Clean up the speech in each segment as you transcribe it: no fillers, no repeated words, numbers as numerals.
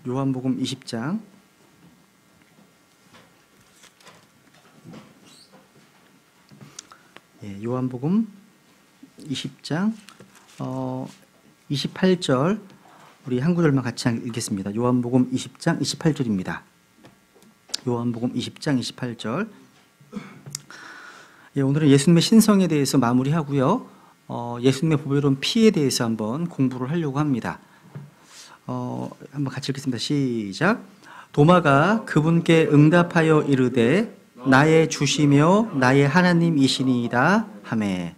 요한복음 20장 요한복음 20장 28절 우리 한 구절만 같이 읽겠습니다. 요한복음 20장 28절입니다. 요한복음 20장 28절. 오늘은 예수님의 신성에 대해서 마무리하고요. 예수님의 보배로운 피에 대해서 한번 공부를 하려고 합니다. 한번 같이 읽겠습니다. 시작. 도마가 그분께 응답하여 이르되 나의 주시며 나의 하나님이시니이다 하매.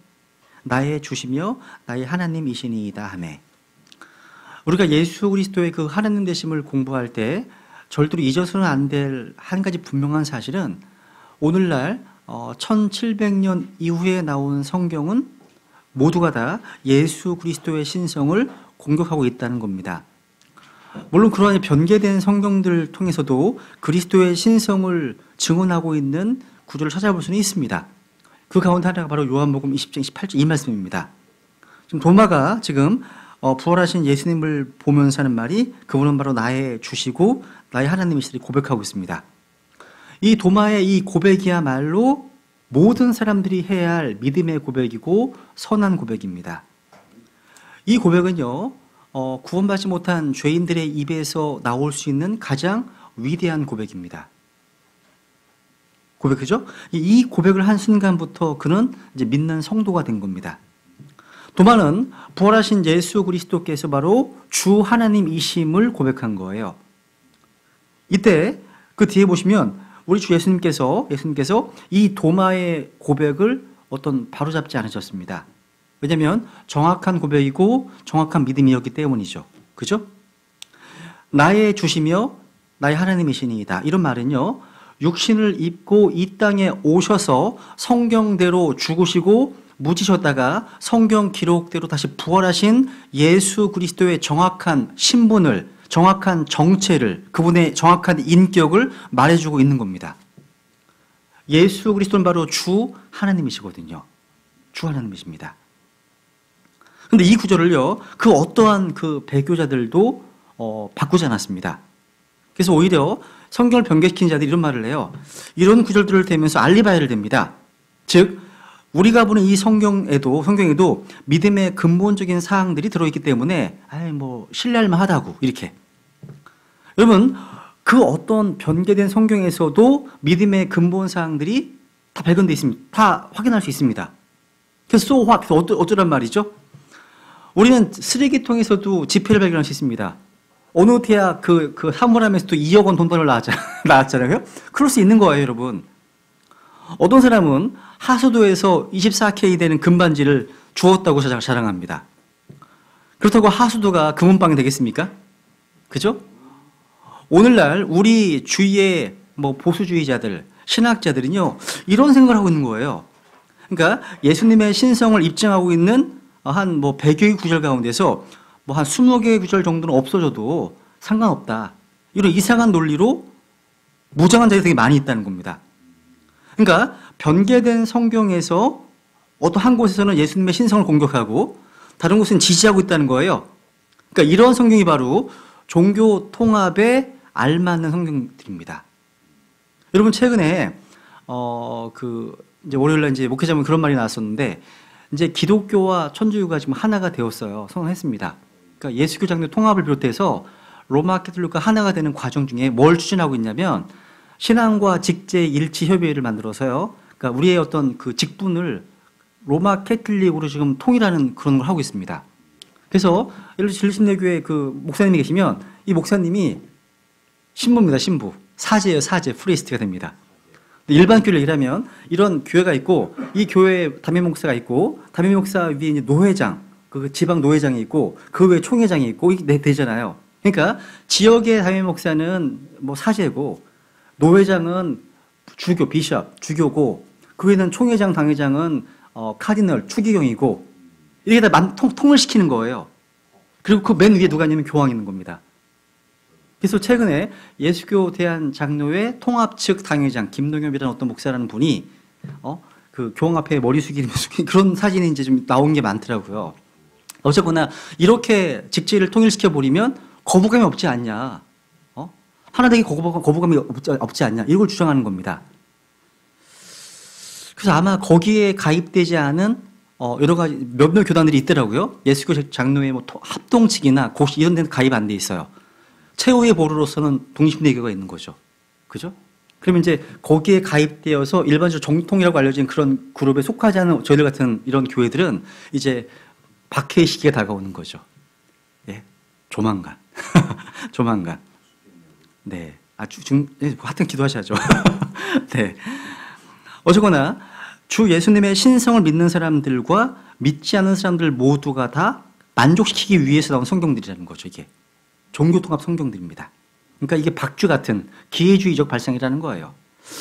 나의 주시며 나의 하나님이시니이다 하매. 우리가 예수 그리스도의 그 하나님 되심을 공부할 때 절대로 잊어서는 안 될 한 가지 분명한 사실은 오늘날 1700년 이후에 나온 성경은 모두가 다 예수 그리스도의 신성을 공격하고 있다는 겁니다. 물론 그러한 변개된 성경들을 통해서도 그리스도의 신성을 증언하고 있는 구절을 찾아볼 수는 있습니다. 그 가운데 하나가 바로 요한복음 20장 28절 이 말씀입니다. 지금 도마가 지금 부활하신 예수님을 보면서 하는 말이 그분은 바로 나의 주시고 나의 하나님이시라 고백하고 있습니다. 이 도마의 이 고백이야말로 모든 사람들이 해야 할 믿음의 고백이고 선한 고백입니다. 이 고백은요, 구원받지 못한 죄인들의 입에서 나올 수 있는 가장 위대한 고백입니다. 고백이죠? 이 고백을 한 순간부터 그는 이제 믿는 성도가 된 겁니다. 도마는 부활하신 예수 그리스도께서 바로 주 하나님이심을 고백한 거예요. 이때 그 뒤에 보시면 우리 주 예수님께서 이 도마의 고백을 바로잡지 않으셨습니다. 왜냐하면 정확한 고백이고 정확한 믿음이었기 때문이죠. 그죠? 나의 주시며 나의 하나님이시니이다. 이런 말은요, 육신을 입고 이 땅에 오셔서 성경대로 죽으시고 묻히셨다가 성경 기록대로 다시 부활하신 예수 그리스도의 정확한 신분을, 정확한 정체를, 그분의 정확한 인격을 말해주고 있는 겁니다. 예수 그리스도는 바로 주 하나님이시거든요. 주 하나님이십니다. 근데 이 구절을요, 그 어떠한 그 배교자들도 바꾸지 않았습니다. 그래서 오히려 성경을 변개시킨 자들이 이런 말을 해요. 이런 구절들을 대면서 알리바이를 댑니다. 즉, 우리가 보는 이 성경에도 믿음의 근본적인 사항들이 들어있기 때문에 신뢰할 만하다고 이렇게. 여러분, 그 어떤 변개된 성경에서도 믿음의 근본 사항들이 다 발견되어 있습니다. 다 확인할 수 있습니다. 그래서 어쩌란 말이죠? 우리는 쓰레기통에서도 지폐를 발견할 수 있습니다. 어느 대학 그 사물함에서도 2억 원 돈벌을 나왔잖아요. 그럴 수 있는 거예요, 여러분. 어떤 사람은 하수도에서 24K 되는 금반지를 주웠다고 자랑합니다. 그렇다고 하수도가 금은방이 되겠습니까? 그죠? 오늘날 우리 주위의 보수주의자들, 신학자들은요, 이런 생각을 하고 있는 거예요. 그러니까 예수님의 신성을 입증하고 있는 한 100여개 구절 가운데서 한 20개의 구절 정도는 없어져도 상관없다. 이런 이상한 논리로 무장한 자들이 되게 많이 있다는 겁니다. 그러니까 변개된 성경에서 어떤 한 곳에서는 예수님의 신성을 공격하고 다른 곳은 지지하고 있다는 거예요. 그러니까 이런 성경이 바로 종교 통합에 알맞는 성경들입니다. 여러분, 최근에 이제 월요일날 이제 목회자분 그런 말이 나왔었는데, 이제 기독교와 천주교가 지금 하나가 되었어요. 선언했습니다. 그러니까 예수교장들 통합을 비롯해서 로마 캐톨릭과 하나가 되는 과정 중에 뭘 추진하고 있냐면 신앙과 직제 일치 협의회를 만들어서요. 그러니까 우리의 어떤 그 직분을 로마 캐톨릭으로 지금 통일하는 그런 걸 하고 있습니다. 그래서 예를 들어 진리신대교회 그 목사님이 계시면 이 목사님이 신부입니다. 신부. 사제예요. 사제. 프리스트가 됩니다. 일반 교회를 일하면 이런 교회가 있고 이 교회에 담임 목사가 있고 담임 목사 위에 이제 노회장, 그 지방 노회장이 있고 그 외에 총회장이 있고 이게 되잖아요. 그러니까 지역의 담임 목사는 사제고 노회장은 주교, 비숍, 주교고 그 외에는 총회장, 당회장은 카디널, 추기경이고 이렇게 다 통을 시키는 거예요. 그리고 그 맨 위에 누가 있냐면 교황이 있는 겁니다. 그래서 최근에 예수교 대한장로회 통합 측 당회장 김동엽이라는 어떤 목사라는 분이 그 교황 앞에 머리 숙이면서 그런 사진이 이제 좀 나온 게 많더라고요. 어쨌거나 이렇게 직제를 통일시켜 버리면 거부감이 없지 않냐. 하나님에게 거부감이 없지 않냐 이걸 주장하는 겁니다. 그래서 아마 거기에 가입되지 않은 여러 가지 몇몇 교단들이 있더라고요. 예수교 장로회 뭐 합동측이나 고시 이런 데는 가입 안 돼 있어요. 최후의 보루로서는 독립대교가 있는 거죠. 그죠? 그러면 이제 거기에 가입되어서 일반적으로 정통이라고 알려진 그런 그룹에 속하지 않은 저희들 같은 이런 교회들은 이제 박해의 시기가 다가오는 거죠. 예. 조만간. 조만간. 네. 하여튼 기도하셔야죠. 네. 어쨌거나 주 예수님의 신성을 믿는 사람들과 믿지 않는 사람들 모두가 다 만족시키기 위해서 나온 성경들이라는 거죠, 이게. 종교통합 성경들입니다. 그러니까 이게 박쥐 같은 기회주의적 발상이라는 거예요.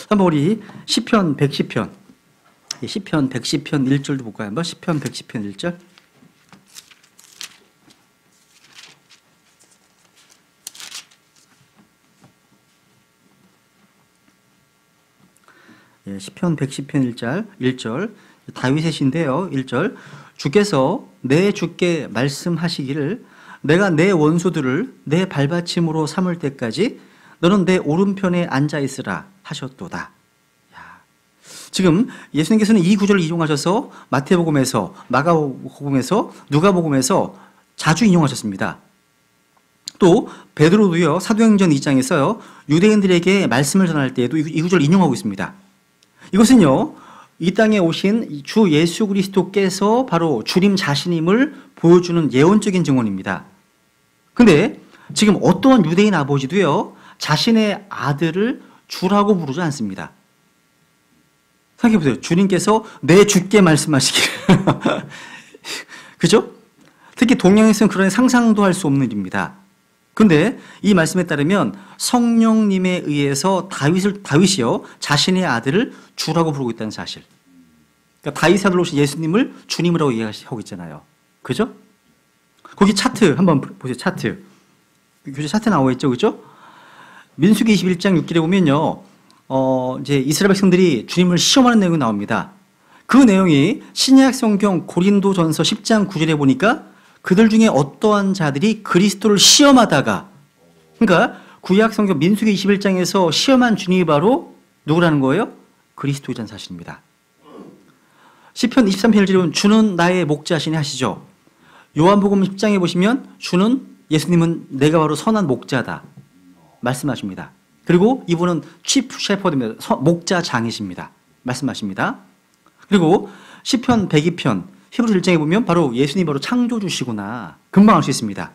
한번 우리 시편 110편. 시편 110편 1절도 볼까요? 한번 시편 110편 1절. 예, 시편 110편 1절 다윗의 시인데요. 1절 주께서 내 주께 말씀하시기를 내가 내 원수들을 내 발받침으로 삼을 때까지 너는 내 오른편에 앉아 있으라 하셨도다. 야. 지금 예수님께서는 이 구절을 인용하셔서 마태복음에서 마가복음에서 누가복음에서 자주 인용하셨습니다. 또 베드로도요. 사도행전 2장에서요. 유대인들에게 말씀을 전할 때에도 이 구절을 인용하고 있습니다. 이것은요. 이 땅에 오신 주 예수 그리스도께서 바로 주님 자신임을 보여주는 예언적인 증언입니다. 근데 지금 어떠한 유대인 아버지도요, 자신의 아들을 주라고 부르지 않습니다. 생각해보세요. 주님께서 내 주께 말씀하시길. 그죠? 특히 동양에서는 그런 상상도 할 수 없는 일입니다. 근데 이 말씀에 따르면 성령님에 의해서 다윗이요, 자신의 아들을 주라고 부르고 있다는 사실. 그러니까 다윗의 아들로 오신 예수님을 주님이라고 얘기하고 있잖아요. 그죠? 거기 차트 한번 보세요. 차트. 교재 차트 나와 있죠. 그죠? 민수기 21장 6절에 보면요. 이제 이스라엘 백성들이 주님을 시험하는 내용이 나옵니다. 그 내용이 신약 성경 고린도전서 10장 9절에 보니까 그들 중에 어떠한 자들이 그리스도를 시험하다가, 그러니까 구약 성경 민수기 21장에서 시험한 주님이 바로 누구라는 거예요? 그리스도이라는 사실입니다. 시편 23편 1절에 보면 주는 나의 목자시니 하시죠. 요한복음 10장에 보시면 주는 예수님은 내가 바로 선한 목자다 말씀하십니다. 그리고 이분은 chief shepherd입니다. 목자장이십니다. 말씀하십니다. 그리고 시편 102편 히브리서 1장에 보면 바로 예수님이 바로 창조주시구나 금방 알 수 있습니다.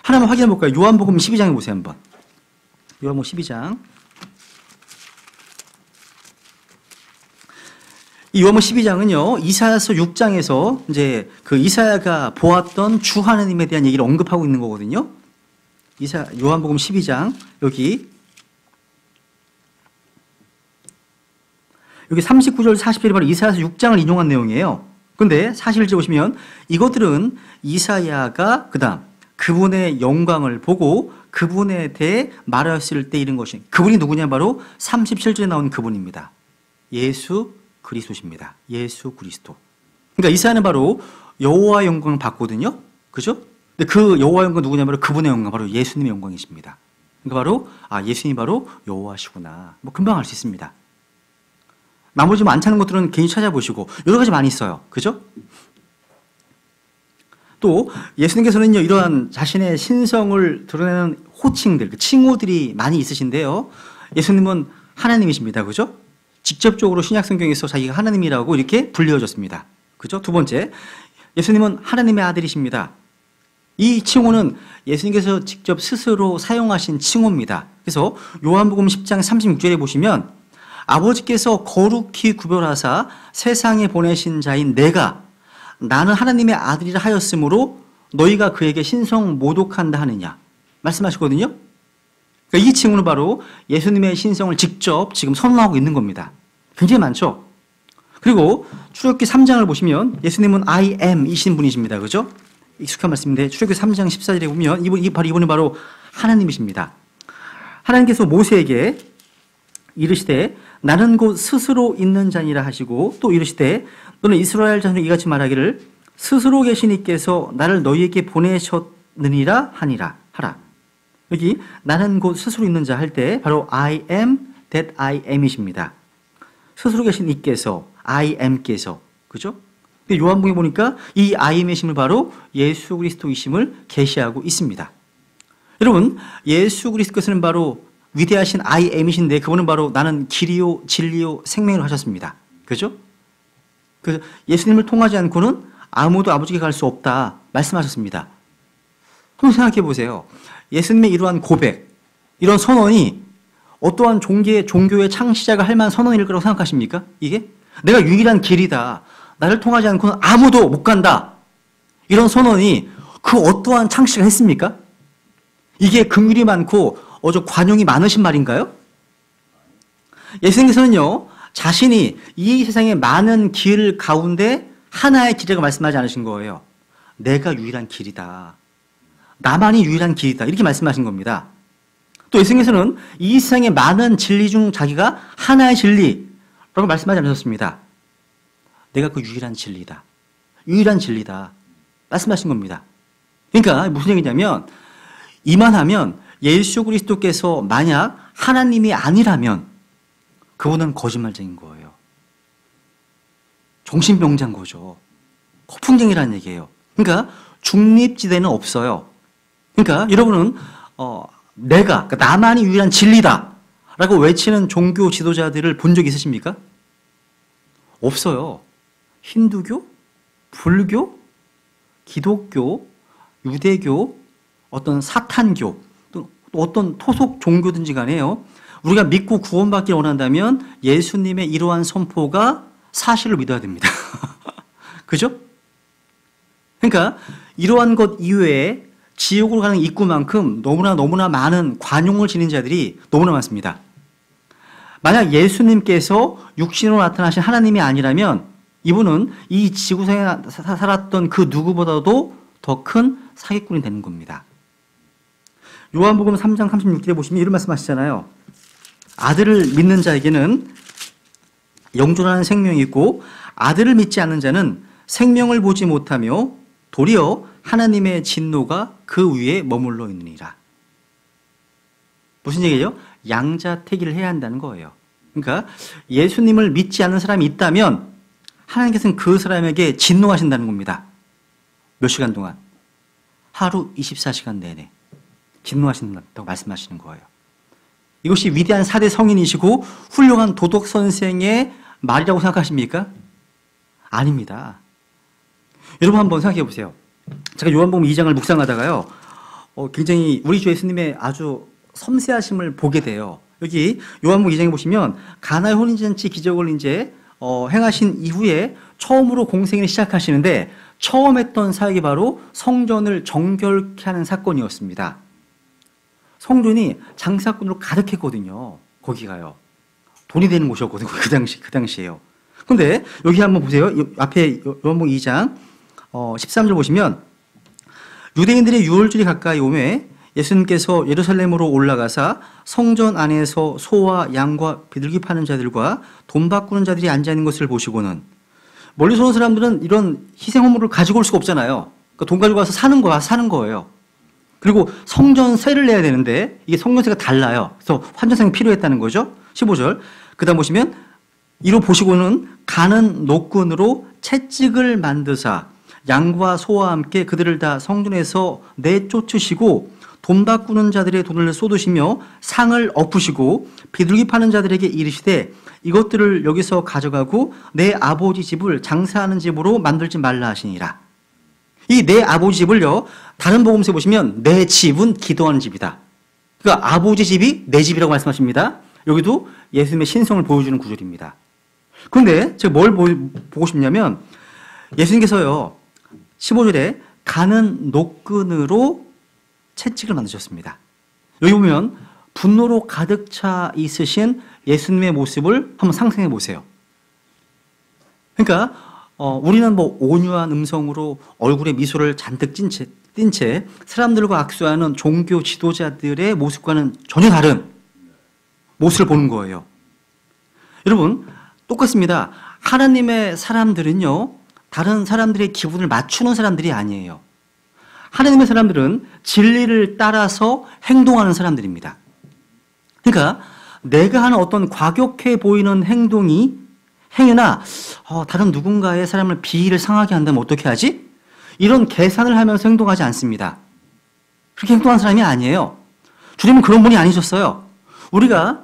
하나만 확인해 볼까요? 요한복음 12장에 보세요. 한번. 요한복음 12장. 이 요한복음 12장은요, 이사야서 6장에서 이제 그 이사야가 보았던 주 하나님에 대한 얘기를 언급하고 있는 거거든요. 요한복음 12장, 여기 39절 40절이 바로 이사야서 6장을 인용한 내용이에요. 근데 41절 보시면 이것들은 이사야가 그분의 영광을 보고 그분에 대해 말하였을 때 이른 것이, 그분이 누구냐? 바로 37절에 나온 그분입니다. 예수 그리스도십니다. 예수 그리스도. 그러니까 이사야는 바로 여호와의 영광을 받거든요. 그죠? 근데 그 여호와의 영광 누구냐? 바로 그분의 영광, 바로 예수님의 영광이십니다. 그러니까 바로 예수님이 바로 여호와시구나. 뭐 금방 알 수 있습니다. 나머지 많지 않은 것들은 개인이 찾아보시고 여러 가지 많이 있어요. 그죠? 또 예수님께서는요, 이러한 자신의 신성을 드러내는 호칭들, 칭호들이 많이 있으신데요. 예수님은 하나님이십니다. 그죠? 직접적으로 신약성경에서 자기가 하나님이라고 이렇게 불려졌습니다. 그죠? 두 번째, 예수님은 하나님의 아들이십니다. 이 칭호는 예수님께서 직접 스스로 사용하신 칭호입니다. 그래서 요한복음 10장 36절에 보시면 아버지께서 거룩히 구별하사 세상에 보내신 자인 나는 하나님의 아들이라 하였으므로 너희가 그에게 신성 모독한다 하느냐 말씀하시거든요. 그러니까 이 칭호는 바로 예수님의 신성을 직접 지금 선언하고 있는 겁니다. 굉장히 많죠. 그리고 출애굽기 3장을 보시면 예수님은 I am 이신 분이십니다. 그죠? 익숙한 말씀인데 출애굽기 3장 14절에 보면 이분이 바로 하나님이십니다. 하나님께서 모세에게 이르시되 나는 곧 스스로 있는 자니라 하시고, 또 이르시되 너는 이스라엘 자손에게 이같이 말하기를 스스로 계신 이께서 나를 너희에게 보내셨느니라 하라. 여기 나는 곧 스스로 있는 자 할 때 바로 I am that I am이십니다. 스스로 계신 이께서, I am께서, 그죠? 근데 요한복음에 보니까 이 I am의 심을 바로 예수 그리스도이심을 계시하고 있습니다. 여러분, 예수 그리스도께서는 바로 위대하신 I am이신데 그분은 바로 나는 길이요 진리요 생명이라고 하셨습니다. 그죠? 그래서 예수님을 통하지 않고는 아무도 아버지께 갈 수 없다 말씀하셨습니다. 한번 생각해 보세요. 예수님의 이러한 고백, 이런 선언이 어떠한 종교의 창시자가 할 만한 선언일 거라고 생각하십니까? 이게? 내가 유일한 길이다. 나를 통하지 않고는 아무도 못 간다. 이런 선언이 그 어떠한 창시자가 했습니까? 이게 긍휼이 많고 관용이 많으신 말인가요? 예수님께서는요, 자신이 이 세상의 많은 길 가운데 하나의 길이라고 말씀하지 않으신 거예요. 내가 유일한 길이다. 나만이 유일한 길이다. 이렇게 말씀하신 겁니다. 또 예수님께서는 이 세상의 많은 진리 중 자기가 하나의 진리라고 말씀하지 않으셨습니다. 내가 그 유일한 진리다. 유일한 진리다. 말씀하신 겁니다. 그러니까 무슨 얘기냐면 이만하면 예수 그리스도께서 만약 하나님이 아니라면 그분은 거짓말쟁인 거예요. 정신병자인 거죠. 거풍쟁이라는 얘기예요. 그러니까 중립지대는 없어요. 그러니까 여러분은 그러니까 나만이 유일한 진리다 라고 외치는 종교 지도자들을 본 적 있으십니까? 없어요. 힌두교, 불교, 기독교, 유대교, 어떤 사탄교, 또 어떤 토속 종교든지 간에요. 우리가 믿고 구원받기 원한다면 예수님의 이러한 선포가 사실을 믿어야 됩니다. 그죠? 그러니까 이러한 것 이외에 지옥으로 가는 입구만큼 너무나 많은 관용을 지닌 자들이 너무나 많습니다. 만약 예수님께서 육신으로 나타나신 하나님이 아니라면 이분은 이 지구상에 살았던 그 누구보다도 더 큰 사기꾼이 되는 겁니다. 요한복음 3장 36절에 보시면 이런 말씀하시잖아요. 아들을 믿는 자에게는 영존하는 생명이 있고 아들을 믿지 않는 자는 생명을 보지 못하며 도리어 하나님의 진노가 그 위에 머물러 있느니라. 무슨 얘기예요? 양자택일을 해야 한다는 거예요. 그러니까 예수님을 믿지 않는 사람이 있다면 하나님께서는 그 사람에게 진노하신다는 겁니다. 몇 시간 동안? 하루 24시간 내내 진노하신다고 말씀하시는 거예요. 이것이 위대한 4대 성인이시고 훌륭한 도덕 선생의 말이라고 생각하십니까? 아닙니다. 여러분 한번 생각해 보세요. 제가 요한복음 2장을 묵상하다가요, 굉장히 우리 주 예수님의 아주 섬세하심을 보게 돼요. 여기 요한복음 2장에 보시면 가나의 혼인잔치 기적을 이제 행하신 이후에 처음으로 공생을 시작하시는데 처음 했던 사역이 바로 성전을 정결케 하는 사건이었습니다. 성전이 장사꾼으로 가득했거든요. 거기가요. 돈이 되는 곳이었거든요. 그 당시에요. 근데 여기 한번 보세요. 앞에 요한복음 2장 13절 보시면 유대인들의 유월절이 가까이 오매 예수님께서 예루살렘으로 올라가사 성전 안에서 소와 양과 비둘기 파는 자들과 돈 바꾸는 자들이 앉아있는 것을 보시고는, 멀리서 오는 사람들은 이런 희생헌물을 가지고 올 수가 없잖아요. 그러니까 돈 가지고 와서 사는 거예요. 그리고 성전세를 내야 되는데 이게 성전세가 달라요. 그래서 환전상이 필요했다는 거죠. 15절. 그 다음 보시면 이로 보시고는 가는 노끈으로 채찍을 만드사 양과 소와 함께 그들을 다 성전에서 내쫓으시고 돈 바꾸는 자들의 돈을 쏟으시며 상을 엎으시고 비둘기 파는 자들에게 이르시되 이것들을 여기서 가져가고 내 아버지 집을 장사하는 집으로 만들지 말라 하시니라. 이 내 아버지 집을요, 다른 복음서에 보시면 내 집은 기도하는 집이다. 그러니까 아버지 집이 내 집이라고 말씀하십니다. 여기도 예수님의 신성을 보여주는 구절입니다. 그런데 제가 뭘 보고 싶냐면 예수님께서요 15절에 가는 노끈으로 채찍을 만드셨습니다. 여기 보면 분노로 가득 차 있으신 예수님의 모습을 한번 상상해 보세요. 그러니까 우리는 뭐 온유한 음성으로 얼굴에 미소를 잔뜩 띈 채 사람들과 악수하는 종교 지도자들의 모습과는 전혀 다른 모습을 보는 거예요. 여러분 똑같습니다. 하나님의 사람들은요 다른 사람들의 기분을 맞추는 사람들이 아니에요. 하나님의 사람들은 진리를 따라서 행동하는 사람들입니다. 그러니까 내가 하는 어떤 과격해 보이는 행위나 다른 누군가의 사람을 비위를 상하게 한다면 어떻게 하지? 이런 계산을 하면서 행동하지 않습니다. 그렇게 행동하는 사람이 아니에요. 주님은 그런 분이 아니셨어요. 우리가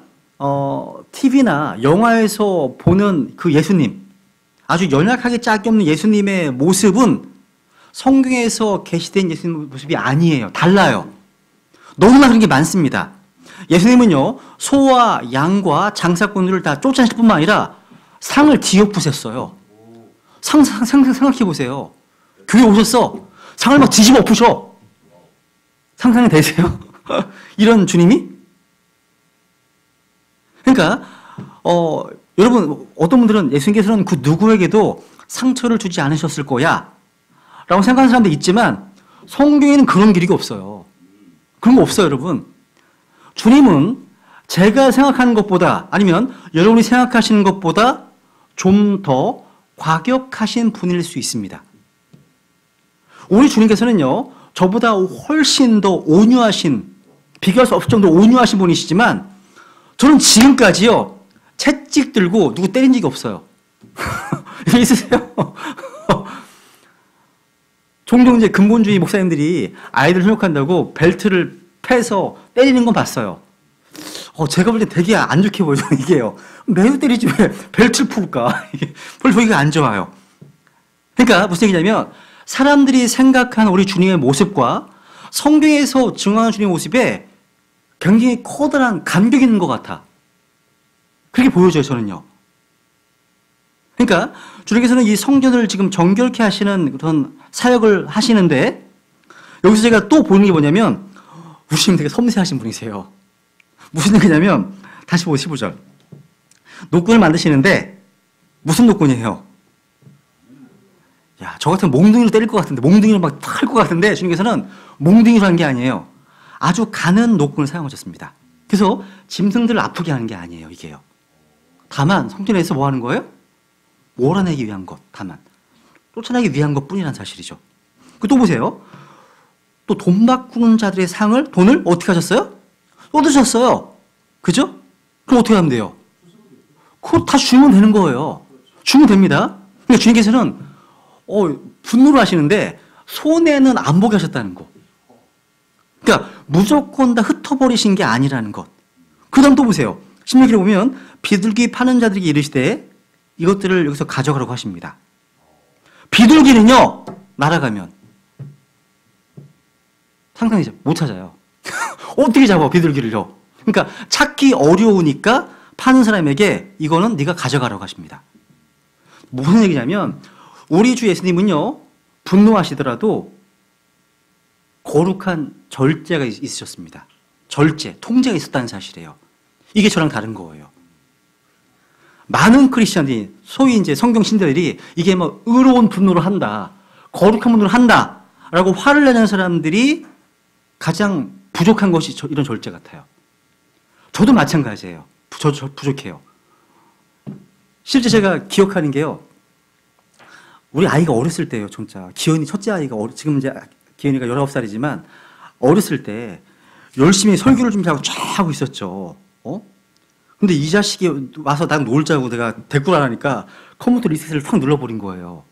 TV나 영화에서 보는 그 예수님, 아주 연약하게 짝이 없는 예수님의 모습은 성경에서 게시된 예수님 모습이 아니에요. 달라요. 너무나 그런 게 많습니다. 예수님은요, 소와 양과 장사꾼들을 다 쫓아내실 뿐만 아니라 상을 뒤엎으셨어요. 생각해 보세요. 교회 오셨어. 상을 막 뒤집어 엎으셔. 상상이 되세요? 이런 주님이? 그러니까, 여러분, 어떤 분들은 예수님께서는 그 누구에게도 상처를 주지 않으셨을 거야. 라고 생각하는 사람도 있지만, 성경에는 그런 기록이 없어요. 그런 거 없어요, 여러분. 주님은 제가 생각하는 것보다, 아니면 여러분이 생각하시는 것보다 좀 더 과격하신 분일 수 있습니다. 우리 주님께서는요, 저보다 훨씬 더 온유하신, 비교할 수 없을 정도로 온유하신 분이시지만, 저는 지금까지요, 채찍 들고 누구 때린 적이 없어요. 이거 있으세요? 종종 이제 근본주의 목사님들이 아이들 훈육한다고 벨트를 패서 때리는 건 봤어요. 제가 볼 때 되게 안 좋게 보여요, 이게요. 매우 때리지 왜 벨트를 풀까? 별로 보기가 안 좋아요. 그러니까 무슨 얘기냐면, 사람들이 생각하는 우리 주님의 모습과 성경에서 증언하는 주님의 모습에 굉장히 커다란 간격이 있는 것 같아. 그렇게 보여져요, 저는요. 그러니까 주님께서는 이 성전을 지금 정결케 하시는 그런 사역을 하시는데, 여기서 제가 또 보는 게 뭐냐면, 우리 주님 되게 섬세하신 분이세요. 무슨 얘기냐면, 다시 보고 15절. 노끈을 만드시는데, 무슨 노끈이에요? 야, 저 같은 몽둥이로 때릴 것 같은데, 몽둥이로 막 탁 할 것 같은데, 주님께서는 몽둥이로 한 게 아니에요. 아주 가는 노끈을 사용하셨습니다. 그래서 짐승들을 아프게 하는 게 아니에요, 이게요. 다만, 성전에서 뭐 하는 거예요? 몰아내기 위한 것, 다만. 쫓아내기 위한 것 뿐이라는 사실이죠. 또 보세요. 또 돈 바꾸는 자들의 돈을 어떻게 하셨어요? 쏟으셨어요. 그죠? 그럼 어떻게 하면 돼요? 그거 다 주면 되는 거예요. 주면 됩니다. 그러니까 주님께서는 분노를 하시는데 손해는 안 보게 하셨다는 거. 그러니까 무조건 다 흩어버리신 게 아니라는 것. 그 다음 또 보세요. 16절에 보면 비둘기 파는 자들에게 이르시되 이것들을 여기서 가져가라고 하십니다. 비둘기는요, 날아가면 상상이 못 찾아요. 어떻게 잡아, 비둘기를요? 그러니까 찾기 어려우니까 파는 사람에게 이거는 네가 가져가라고 하십니다. 무슨 얘기냐면, 우리 주 예수님은요, 분노하시더라도 거룩한 절제가 있으셨습니다. 절제, 통제가 있었다는 사실이에요. 이게 저랑 다른 거예요. 많은 크리스천들이, 소위 이제 성경 신자들이 이게 뭐 의로운 분노를 한다, 거룩한 분노를 한다, 라고 화를 내는 사람들이 가장 부족한 것이 이런 절제 같아요. 저도 마찬가지예요. 저 부족해요. 실제 제가 기억하는 게요, 우리 아이가 어렸을 때예요, 진짜. 기현이, 첫째 아이가, 지금 이제 기현이가 19살이지만, 어렸을 때 열심히 설교를 좀 쫙 하고 있었죠. 근데 이 자식이 와서 나랑 놀자고 내가 대꾸를 안 하니까 컴퓨터 리셋을 확 눌러버린 거예요.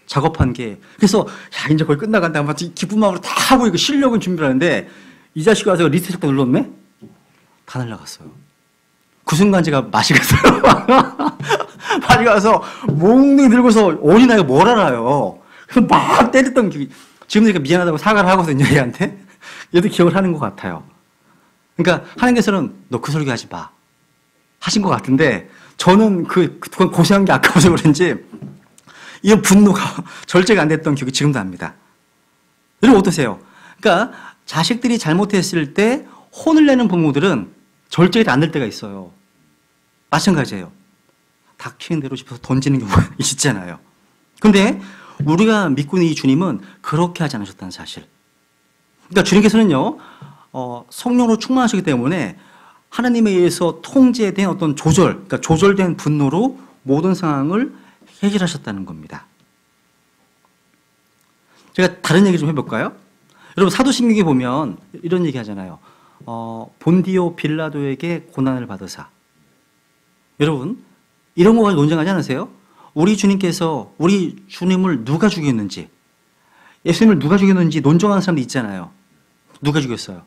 작업한 게. 그래서, 야, 이제 거의 끝나간다. 막 기쁜 마음으로 다 하고 이거 실력은 준비를 하는데, 이 자식이 와서 리셋 딱 눌렀네? 다 날라갔어요. 그 순간 제가 맛이 갔어요. 맛이 가서 몽둥이 들고서 어린아이가 뭘 알아요. 그래서 막 때렸던 기억이, 지금 제가 미안하다고 사과를 하거든요, 얘한테. 얘도 기억을 하는 것 같아요. 그러니까 하나님께서는 너 그 설교하지 마 하신 것 같은데, 저는 그건 고생한 게 아까워서 그런지 이 분노가 절제가 안 됐던 기억이 지금도 납니다. 여러분 어떠세요? 그러니까 자식들이 잘못했을 때 혼을 내는 부모들은 절제가 안 될 때가 있어요. 마찬가지예요. 닥치는 대로 싶어서 던지는 경우가 있잖아요. 근데 우리가 믿고 있는 이 주님은 그렇게 하지 않으셨다는 사실. 그러니까 주님께서는요, 성령으로 충만하시기 때문에 하나님에 의해서 통제된 어떤 그러니까 조절된 분노로 모든 상황을 해결하셨다는 겁니다. 제가 다른 얘기 좀 해볼까요? 여러분 사도신경에 보면 이런 얘기 하잖아요. 본디오 빌라도에게 고난을 받으사. 여러분 이런 거 가지고 논쟁하지 않으세요? 우리 주님께서 우리 주님을 누가 죽였는지, 예수님을 누가 죽였는지 논쟁하는 사람도 있잖아요. 누가 죽였어요?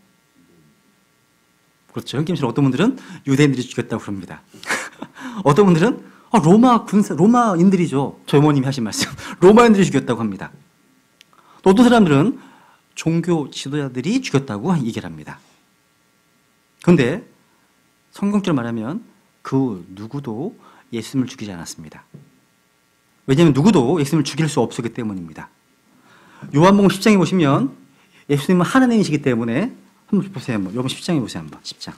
그렇죠. 형님처럼 어떤 분들은 유대인들이 죽였다고 그럽니다. 어떤 분들은 로마인들이죠. 저 어머님이 하신 말씀. 로마인들이 죽였다고 합니다. 또 어떤 사람들은 종교 지도자들이 죽였다고 얘기를 합니다. 그런데 성경적으로 말하면 그 누구도 예수님을 죽이지 않았습니다. 왜냐하면 누구도 예수님을 죽일 수 없었기 때문입니다. 요한복음 10장에 보시면 예수님은 하나님이시기 때문에 한번 보세요. 요한복음 10장에 보세요. 한번 10장.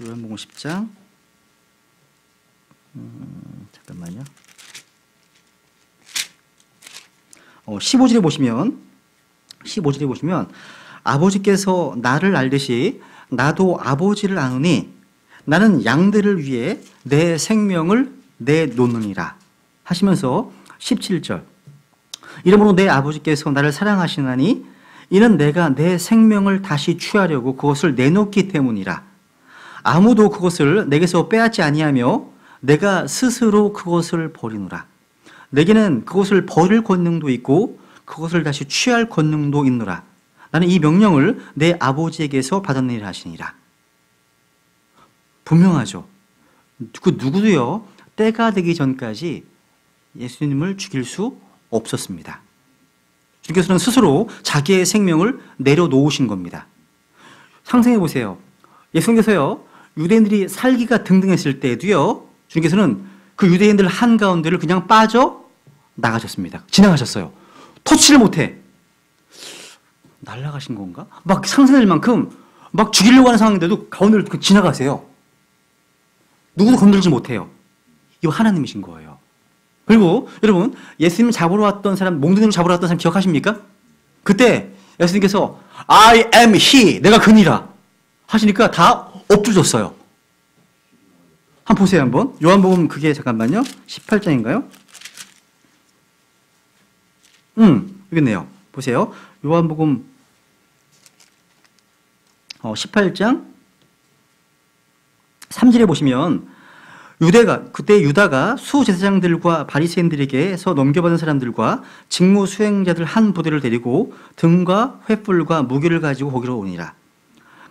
요한복음 10장. 잠깐만요. 15절에 보시면 아버지께서 나를 알듯이 나도 아버지를 아노니 나는 양들을 위해 내 생명을 내놓느니라 하시면서 17절 이러므로 내 아버지께서 나를 사랑하시나니 이는 내가 내 생명을 다시 취하려고 그것을 내놓기 때문이라. 아무도 그것을 내게서 빼앗지 아니하며 내가 스스로 그것을 버리노라. 내게는 그것을 버릴 권능도 있고 그것을 다시 취할 권능도 있노라. 나는 이 명령을 내 아버지에게서 받았느니라 하시니라. 분명하죠. 그 누구도요 때가 되기 전까지 예수님을 죽일 수 없었습니다. 주님께서는 스스로 자기의 생명을 내려놓으신 겁니다. 상상해 보세요. 예수님께서요 유대인들이 살기가 등등했을 때에도요 주님께서는 그 유대인들 한가운데를 그냥 빠져 나가셨습니다. 지나가셨어요. 터치를 못해. 날아가신 건가? 막 상상될 만큼 막 죽이려고 하는 상황인데도 가운데를 지나가세요. 누구도 건들지 못해요. 이거 하나님이신 거예요. 그리고 여러분 예수님 잡으러 왔던 사람, 몽둥이로 잡으러 왔던 사람 기억하십니까? 그때 예수님께서 I am he, 내가 그니라 하시니까 다 엎드려졌어요. 한번 보세요. 한번 요한복음 그게 잠깐만요 18장인가요? 여기 있네요. 보세요. 요한복음 18장 3절에 보시면 그때 유다가 수제사장들과 바리새인들에게서 넘겨받은 사람들과 직무 수행자들 한 부대를 데리고 등과 횃불과 무기를 가지고 거기로 오니라.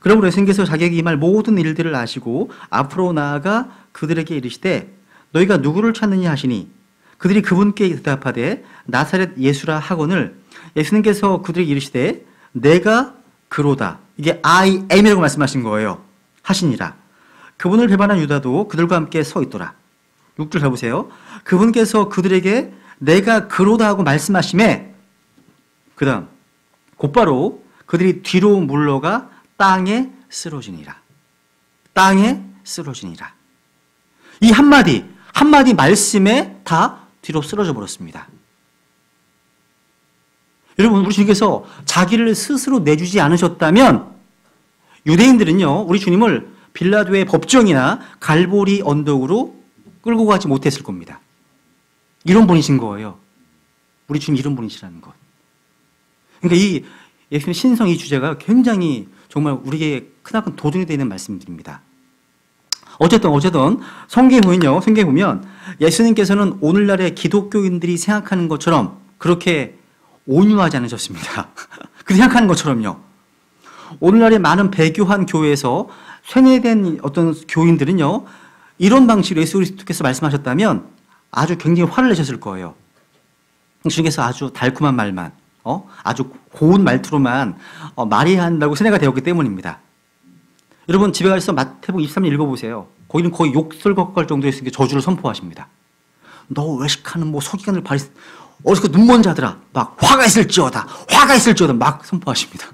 그러므로 예수님께서 자기에게 임할 모든 일들을 아시고 앞으로 나아가 그들에게 이르시되 너희가 누구를 찾느냐 하시니 그들이 그분께 대답하되 나사렛 예수라 하거늘 예수님께서 그들에게 이르시되 내가 그로다. 이게 I am이라고 말씀하신 거예요. 하시니라. 그분을 배반한 유다도 그들과 함께 서 있더라. 6절 가보세요. 그분께서 그들에게 내가 그로다 하고 말씀하심에 그 다음 곧바로 그들이 뒤로 물러가 땅에 쓰러지니라. 땅에 쓰러지니라. 이 한마디 말씀에 다 뒤로 쓰러져 버렸습니다. 여러분 우리 주님께서 자기를 스스로 내주지 않으셨다면 유대인들은요 우리 주님을 빌라도의 법정이나 갈보리 언덕으로 끌고 가지 못했을 겁니다. 이런 분이신 거예요. 우리 주님 이런 분이시라는 것. 그러니까 이 예수님 신성 이 주제가 굉장히 정말 우리에게 크나큰 도전이 되는 말씀들입니다. 어쨌든 성경에 보면 예수님께서는 오늘날의 기독교인들이 생각하는 것처럼 그렇게 온유하지 않으셨습니다. 그렇게 생각하는 것처럼요. 오늘날의 많은 배교한 교회에서 쇠뇌된 어떤 교인들은요 이런 방식으로 예수 그리스도께서 말씀하셨다면 아주 굉장히 화를 내셨을 거예요. 주님께서 아주 달콤한 말만 아주 고운 말투로만 말해야 한다고 세뇌가 되었기 때문입니다. 여러분 집에 가서 마태복음 23장 읽어보세요. 거기는 거의 욕설거할 정도의 저주를 선포하십니다. 너 외식하는 뭐 소기관을 어디서 눈먼 자들아 막 화가 있을지어다 막 선포하십니다.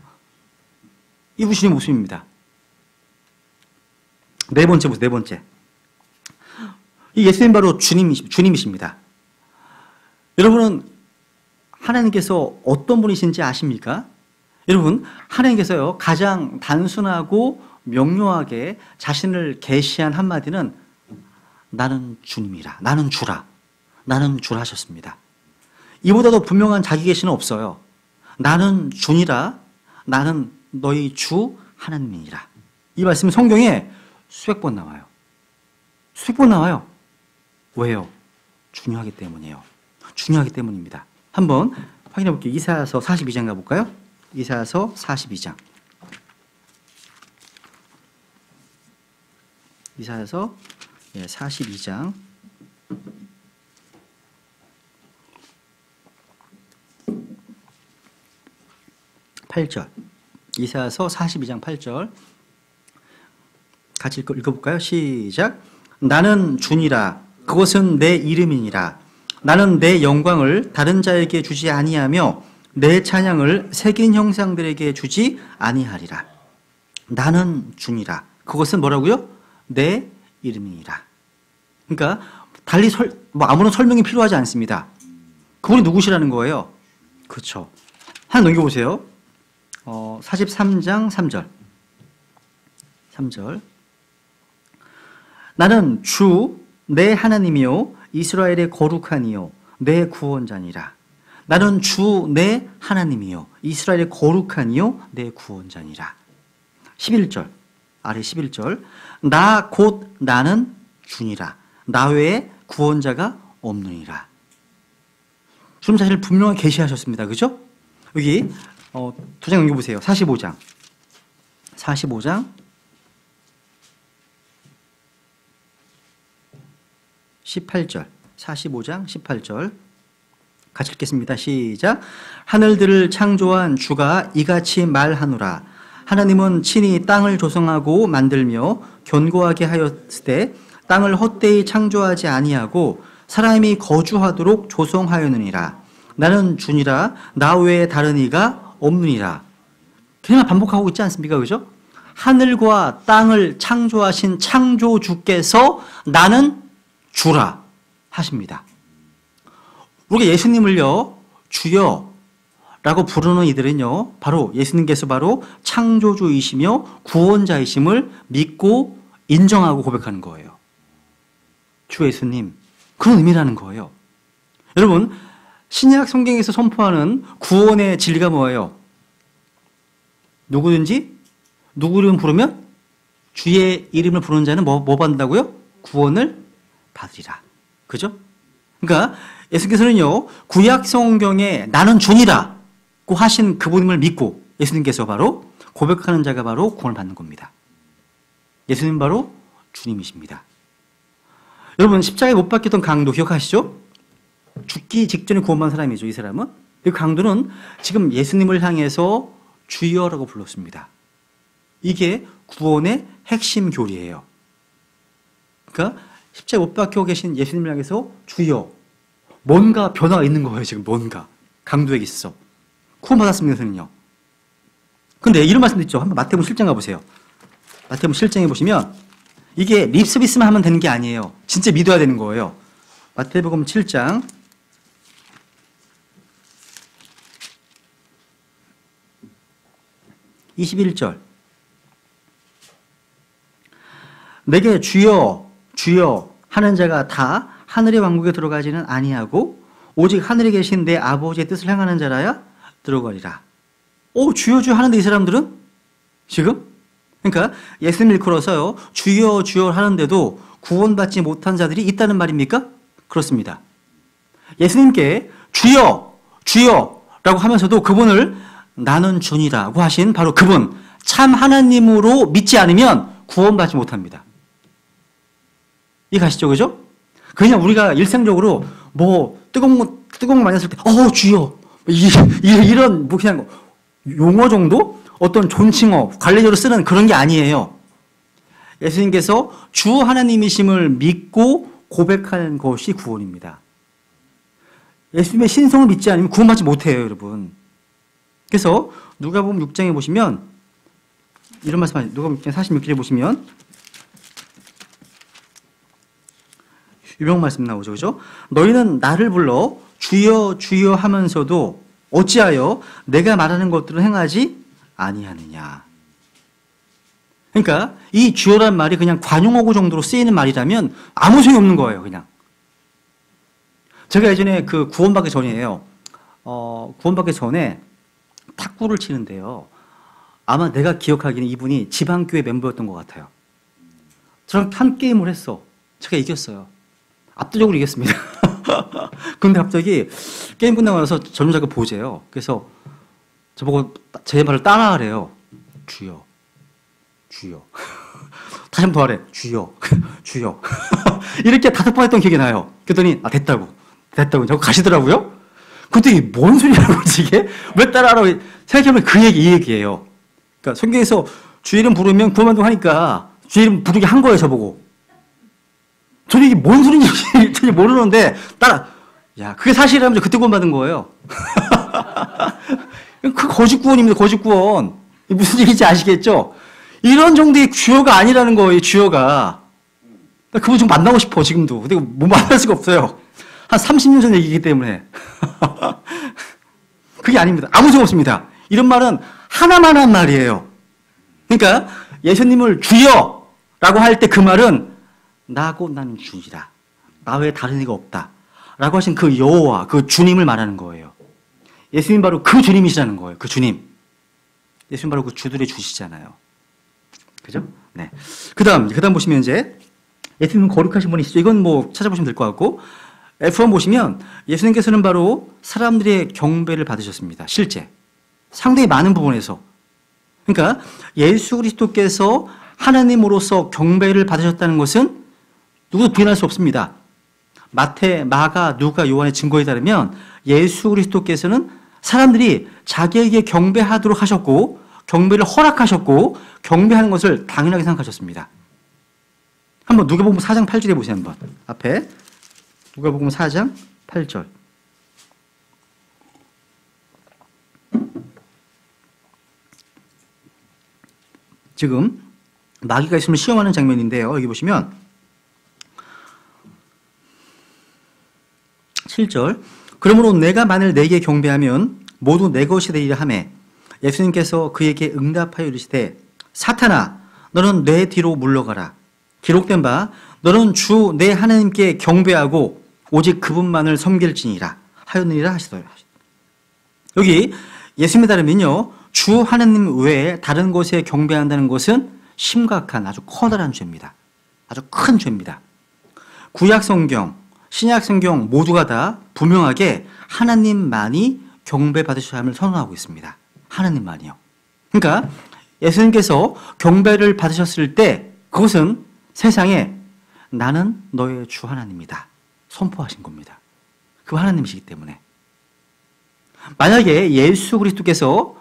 이 주님의 모습입니다. 네 번째. 이 예수님 바로 주님이십니다. 여러분은 하나님께서 어떤 분이신지 아십니까? 여러분 하나님께서요 가장 단순하고 명료하게 자신을 계시한 한마디는 나는 주님이라, 나는 주라 하셨습니다. 이보다 더 분명한 자기 계시는 없어요. 나는 주니라. 나는 너희 주 하나님이니라. 이 말씀은 성경에 수백 번 나와요. 수백 번 나와요. 왜요? 중요하기 때문이에요. 중요하기 때문입니다. 한번 확인해 볼게요. 이사야서 42장 가볼까요? 이사야서 42장. 이사야서 42장 8절. 이사야서 42장 8절. 같이 읽어볼까요? 시작. 나는 주니라. 그것은 내 이름이니라. 나는 내 영광을 다른 자에게 주지 아니하며 내 찬양을 새긴 형상들에게 주지 아니하리라. 나는 주니라. 그것은 뭐라고요? 내 이름이니라. 그러니까 달리 아무런 설명이 필요하지 않습니다. 그분이 누구시라는 거예요. 그렇죠. 하나 넘겨보세요. 43장 3절. 3절. 나는 주 내 하나님이요 이스라엘의 거룩하니요 내 구원자니라. 나는 주 내 하나님이요 이스라엘의 거룩하니요 내 구원자니라. 11절. 아래 11절. 나 곧 나는 주니라. 나 외에 구원자가 없느니라. 주님 자신을 분명하게 계시하셨습니다. 그죠? 여기 두 장 넘겨보세요. 45장. 45장 18절. 45장 18절. 같이 읽겠습니다. 시작. 하늘들을 창조한 주가 이같이 말하노라. 하나님은 친히 땅을 조성하고 만들며 견고하게 하였으되 땅을 헛되이 창조하지 아니하고 사람이 거주하도록 조성하였느니라. 나는 주니라. 나 외에 다른 이가 없느니라. 그냥 반복하고 있지 않습니까? 그죠? 하늘과 땅을 창조하신 창조주께서 나는 주라 하십니다. 우리가 예수님을요 주여 라고 부르는 이들은요 바로 예수님께서 바로 창조주이시며 구원자이심을 믿고 인정하고 고백하는 거예요. 주 예수님, 그런 의미라는 거예요. 여러분, 신약 성경에서 선포하는 구원의 진리가 뭐예요? 누구든지 누구 이름 부르면 주의 이름을 부르는 자는 뭐 받는다고요? 구원을 받으리라. 그죠? 그러니까 예수님께서는요 구약 성경에 나는 주니라고 하신 그분임을 믿고 예수님께서 바로 고백하는 자가 바로 구원을 받는 겁니다. 예수님 바로 주님이십니다. 여러분, 십자가에 못 박혔던 강도 기억하시죠? 죽기 직전에 구원받은 사람이죠. 이 사람은. 이 강도는 지금 예수님을 향해서 주여라고 불렀습니다. 이게 구원의 핵심 교리예요. 그러니까 십자가에 못 박혀 계신 예수님을 향해서 주여. 뭔가 변화가 있는 거예요. 지금 뭔가. 강도에게 있어. 구원받았습니다. 그는요. 근데 이런 말씀도 있죠. 한번 마태복음 7장 가보세요. 마태복음 7장에 보시면 이게 립서비스만 하면 되는 게 아니에요. 진짜 믿어야 되는 거예요. 마태복음 7장 21절. 내게 주여 주여 하는 자가 다 하늘의 왕국에 들어가지는 아니하고 오직 하늘에 계신 내 아버지의 뜻을 행하는 자라야 들어가리라. 주여 주여 하는데 이 사람들은 지금? 그러니까 예수님 일컬어서요 주여 주여 하는데도 구원받지 못한 자들이 있다는 말입니까? 그렇습니다. 예수님께 주여 주여 라고 하면서도 그분을 나는 주니라고 하신 바로 그분 참 하나님으로 믿지 않으면 구원받지 못합니다. 이해가시죠? 그죠? 그냥 우리가 일상적으로 뭐 뜨거운 거 많이 했을 때 주여 이런 뭐 그냥 용어 정도? 어떤 존칭어, 관례적으로 쓰는 그런 게 아니에요. 예수님께서 주 하나님이심을 믿고 고백하는 것이 구원입니다. 예수님의 신성을 믿지 않으면 구원받지 못해요, 여러분. 그래서 누가복음 6장에 보시면 이런 말씀하세요. 누가복음 6장 46절에 보시면 유명 말씀 나오죠. 그죠? 너희는 나를 불러 주여 주여 하면서도 어찌하여 내가 말하는 것들을 행하지 아니하느냐. 그러니까 이 주여란 말이 그냥 관용어구 정도로 쓰이는 말이라면 아무 소용이 없는 거예요. 그냥. 제가 예전에 그 구원받기 전이에요. 구원받기 전에 탁구를 치는데요. 아마 내가 기억하기에는 이분이 지방교회 멤버였던 것 같아요. 저랑 한 게임을 했어. 제가 이겼어요. 압도적으로 이겼습니다. 근데 갑자기 게임 끝나고 나서 전문자가 보재요. 그래서 저보고 제 말을 따라하래요. 주여, 주여. 다시 한번 더 하래. 주여, 주여. 이렇게 5번 했던 기억이 나요. 그랬더니 됐다고 자꾸 가시더라고요. 근데 뭔 소리라고 이게? 왜 따라하라고 생각해보면 이 얘기예요. 그러니까 성경에서 주 이름 부르면 구원받는다고 하니까 주 이름 부르게 한 거예요, 저보고. 저는 이게 뭔 소리인지 모르는데 야, 그게 사실이라면 그때 구원받은 거예요. 그 거짓 구원입니다, 거짓 구원. 무슨 얘기인지 아시겠죠? 이런 정도의 주여가 아니라는 거예요, 주여가. 그분 좀 만나고 싶어, 지금도. 근데 뭐 만날 수가 없어요. 한 30년 전 얘기이기 때문에. 그게 아닙니다. 아무 소용 없습니다. 이런 말은 하나만 한 말이에요. 그러니까 예수님을 주여라고 할 때 그 말은 나고 나는 주니라. 나 외에 다른 이가 없다. 라고 하신 그 여호와, 그 주님을 말하는 거예요. 예수님 바로 그 주님이시라는 거예요. 그 주님. 예수님 바로 그 주들의 주시잖아요. 그죠? 네. 그 다음 보시면 이제 예수님은 거룩하신 분이시죠. 이건 뭐 찾아보시면 될 것 같고, F1 보시면 예수님께서는 바로 사람들의 경배를 받으셨습니다. 실제. 상당히 많은 부분에서. 그러니까 예수 그리스도께서 하나님으로서 경배를 받으셨다는 것은 누구도 부인할 수 없습니다. 마태, 마가, 누가, 요한의 증거에 따르면 예수 그리스도께서는 사람들이 자기에게 경배하도록 하셨고 경배를 허락하셨고 경배하는 것을 당연하게 생각하셨습니다. 한번 누가복음 4장 8절에 보세요. 한번 앞에 누가복음 4장 8절. 지금 마귀가 있으면 시험하는 장면인데요. 여기 보시면 7절. 그러므로 내가 만일 내게 경배하면 모두 내 것이 되리라 하매 예수님께서 그에게 응답하여 이르시되 사탄아 너는 내 뒤로 물러가라. 기록된 바 너는 주 내 하나님께 경배하고 오직 그분만을 섬길지니라 하였느니라 하시더라. 여기 예수님에 따르면요. 주 하나님 외에 다른 곳에 경배한다는 것은 심각한 아주 커다란 죄입니다. 아주 큰 죄입니다. 구약 성경, 신약 성경 모두가 다 분명하게 하나님만이 경배받으셔야 함을 선언하고 있습니다. 하나님만이요. 그러니까 예수님께서 경배를 받으셨을 때 그것은 세상에 나는 너의 주 하나님이다 선포하신 겁니다. 그 하나님이시기 때문에. 만약에 예수 그리스도께서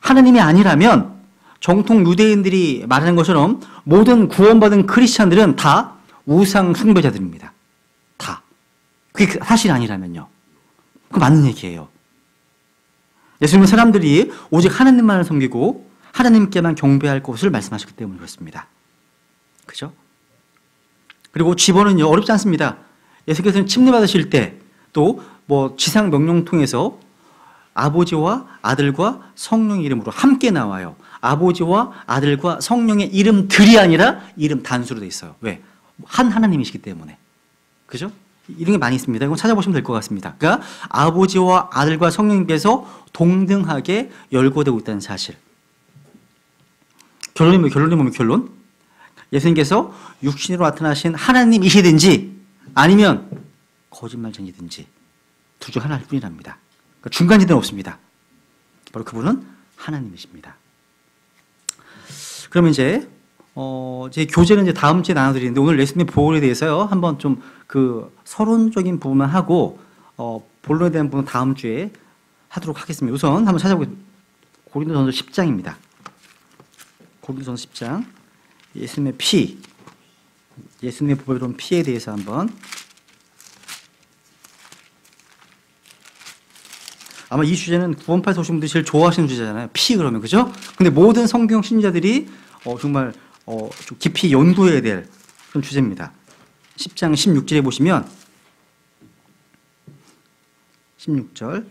하나님이 아니라면 정통 유대인들이 말하는 것처럼 모든 구원받은 크리스찬들은 다 우상 숭배자들입니다. 다. 그게 사실이 아니라면요. 그거 맞는 얘기예요. 예수님은 사람들이 오직 하나님만을 섬기고 하나님께만 경배할 것을 말씀하셨기 때문에 그렇습니다. 그죠? 그리고 집어는요 어렵지 않습니다. 예수께서는 침례받으실 때 또 뭐 지상 명령 통해서 아버지와 아들과 성령의 이름으로 함께 나와요. 아버지와 아들과 성령의 이름들이 아니라 이름 단수로 돼 있어요. 왜? 한 하나님이시기 때문에. 그죠? 이런 게 많이 있습니다. 이건 찾아보시면 될 것 같습니다. 그러니까 아버지와 아들과 성령님께서 동등하게 열거되고 있다는 사실. 결론이 뭐면 결론? 예수님께서 육신으로 나타나신 하나님이시든지 아니면 거짓말쟁이든지 둘 중 하나일 뿐이랍니다. 그러니까 중간지대는 없습니다. 바로 그분은 하나님이십니다. 그러면 이제 교재는 이제 다음 주에 나눠드리는데 오늘 예수님의 보혈에 대해서요 한번 좀 그 서론적인 부분만 하고 본론에 대한 부분은 다음 주에 하도록 하겠습니다. 우선 한번 찾아보겠습니다. 고린도전서 10장입니다. 고린도전서 10장 예수님의 피, 예수님의 보혈로운 피에 대해서 한번. 아마 이 주제는 구원파에서 오신 분들이 제일 좋아하시는 주제잖아요. 피 그러면 그죠? 근데 모든 성경 신자들이 정말 좀 깊이 연구해야 될 그런 주제입니다. 10장 16절에 보시면 16절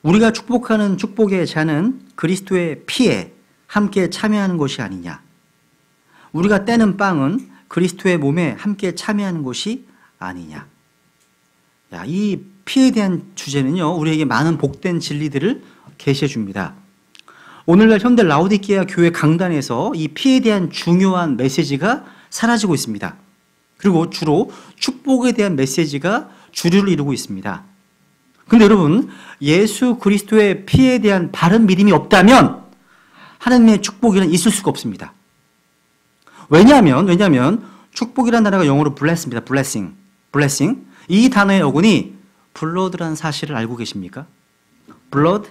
우리가 축복하는 축복의 잔은 그리스도의 피에 함께 참여하는 것이 아니냐. 우리가 떼는 빵은 그리스도의 몸에 함께 참여하는 것이 아니냐. 야, 이 피에 대한 주제는요, 우리에게 많은 복된 진리들을 계시해 줍니다. 오늘날 현대 라오디게아 교회 강단에서 이 피에 대한 중요한 메시지가 사라지고 있습니다. 그리고 주로 축복에 대한 메시지가 주류를 이루고 있습니다. 그런데 여러분, 예수 그리스도의 피에 대한 바른 믿음이 없다면 하나님의 축복이란 있을 수가 없습니다. 왜냐하면 축복이라는 단어가 영어로 bless입니다. blessing. 이 단어의 어근이 blood라는 사실을 알고 계십니까? blood,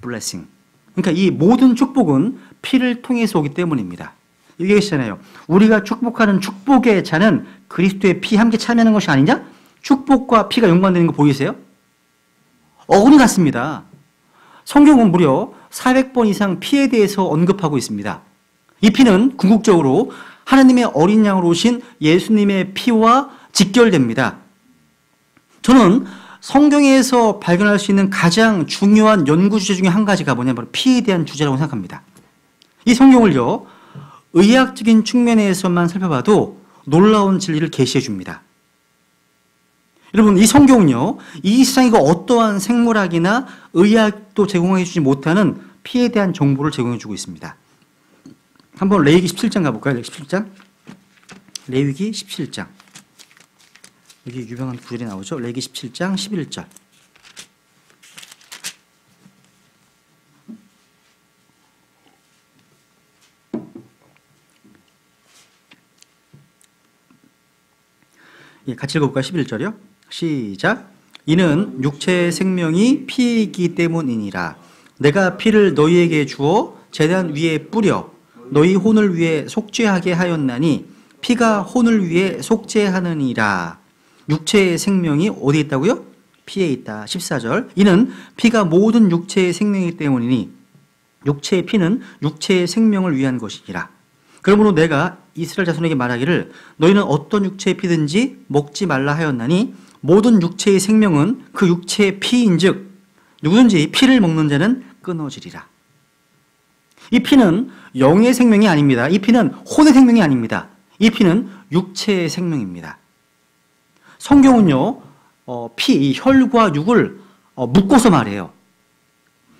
blessing. 그러니까 이 모든 축복은 피를 통해서 오기 때문입니다. 얘기하시잖아요. 우리가 축복하는 축복의 잔은 그리스도의 피 함께 참여하는 것이 아니냐? 축복과 피가 연관되는 거 보이세요? 어근이 같습니다. 성경은 무려 400번 이상 피에 대해서 언급하고 있습니다. 이 피는 궁극적으로 하나님의 어린 양으로 오신 예수님의 피와 직결됩니다. 저는 성경에서 발견할 수 있는 가장 중요한 연구 주제 중에 한 가지가 뭐냐면 바로 피에 대한 주제라고 생각합니다. 이 성경을요, 의학적인 측면에서만 살펴봐도 놀라운 진리를 계시해 줍니다. 여러분, 이 성경은요, 이 세상에 어떠한 생물학이나 의학도 제공해 주지 못하는 피에 대한 정보를 제공해 주고 있습니다. 한번 레위기 17장 가볼까요? 레위기 17장. 레위기 17장. 여기 유명한 구절이 나오죠. 레위기 17장 11절. 예, 같이 읽어볼까요? 11절이요. 시작. 이는 육체의 생명이 피이기 때문이니라. 내가 피를 너희에게 주어 제단 위에 뿌려 너희 혼을 위해 속죄하게 하였나니 피가 혼을 위해 속죄하느니라. 육체의 생명이 어디에 있다고요? 피에 있다. 14절. 이는 피가 모든 육체의 생명이기 때문이니 육체의 피는 육체의 생명을 위한 것이니라. 그러므로 내가 이스라엘 자손에게 말하기를 너희는 어떤 육체의 피든지 먹지 말라 하였나니 모든 육체의 생명은 그 육체의 피인즉 누구든지 피를 먹는 자는 끊어지리라. 이 피는 영의 생명이 아닙니다. 이 피는 혼의 생명이 아닙니다. 이 피는 육체의 생명입니다. 성경은요, 피, 혈과 육을 묶어서 말해요.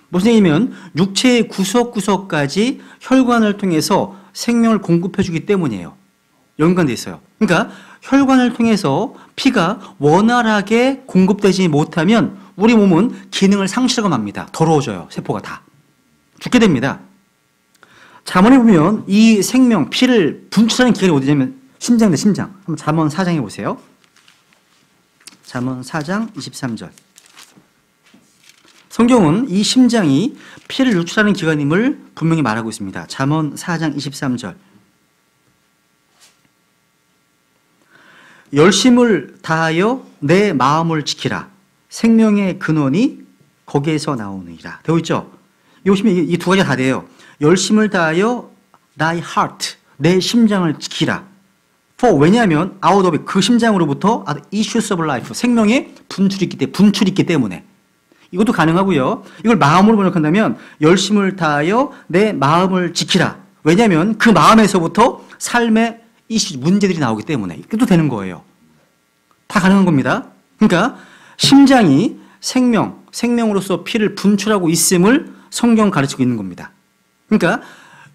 무슨 얘기냐면 육체의 구석구석까지 혈관을 통해서 생명을 공급해 주기 때문이에요. 연관되어 있어요. 그러니까 혈관을 통해서 피가 원활하게 공급되지 못하면 우리 몸은 기능을 상실하고 맙니다. 더러워져요. 세포가 다. 죽게 됩니다. 잠언에 보면 이 생명, 피를 분출하는 기관이 어디냐면 심장인데 심장. 한번 잠언 4장에 보세요. 잠언 4장 23절. 성경은 이 심장이 피를 유출하는 기관임을 분명히 말하고 있습니다. 잠언 4장 23절. 열심을 다하여 내 마음을 지키라. 생명의 근원이 거기에서 나오느니라. 되어 있죠? 이 두 가지가 다 돼요. 열심을 다하여 thy heart, 내 심장을 지키라. 왜냐하면 out of 그 심장으로부터 issues of life, 생명의 분출이 있기 때문에. 이것도 가능하고요. 이걸 마음으로 번역한다면 열심을 다하여 내 마음을 지키라. 왜냐하면 그 마음에서부터 삶의 문제들이 나오기 때문에. 이것도 되는 거예요. 다 가능한 겁니다. 그러니까 심장이 생명으로서 피를 분출하고 있음을 성경 가르치고 있는 겁니다. 그러니까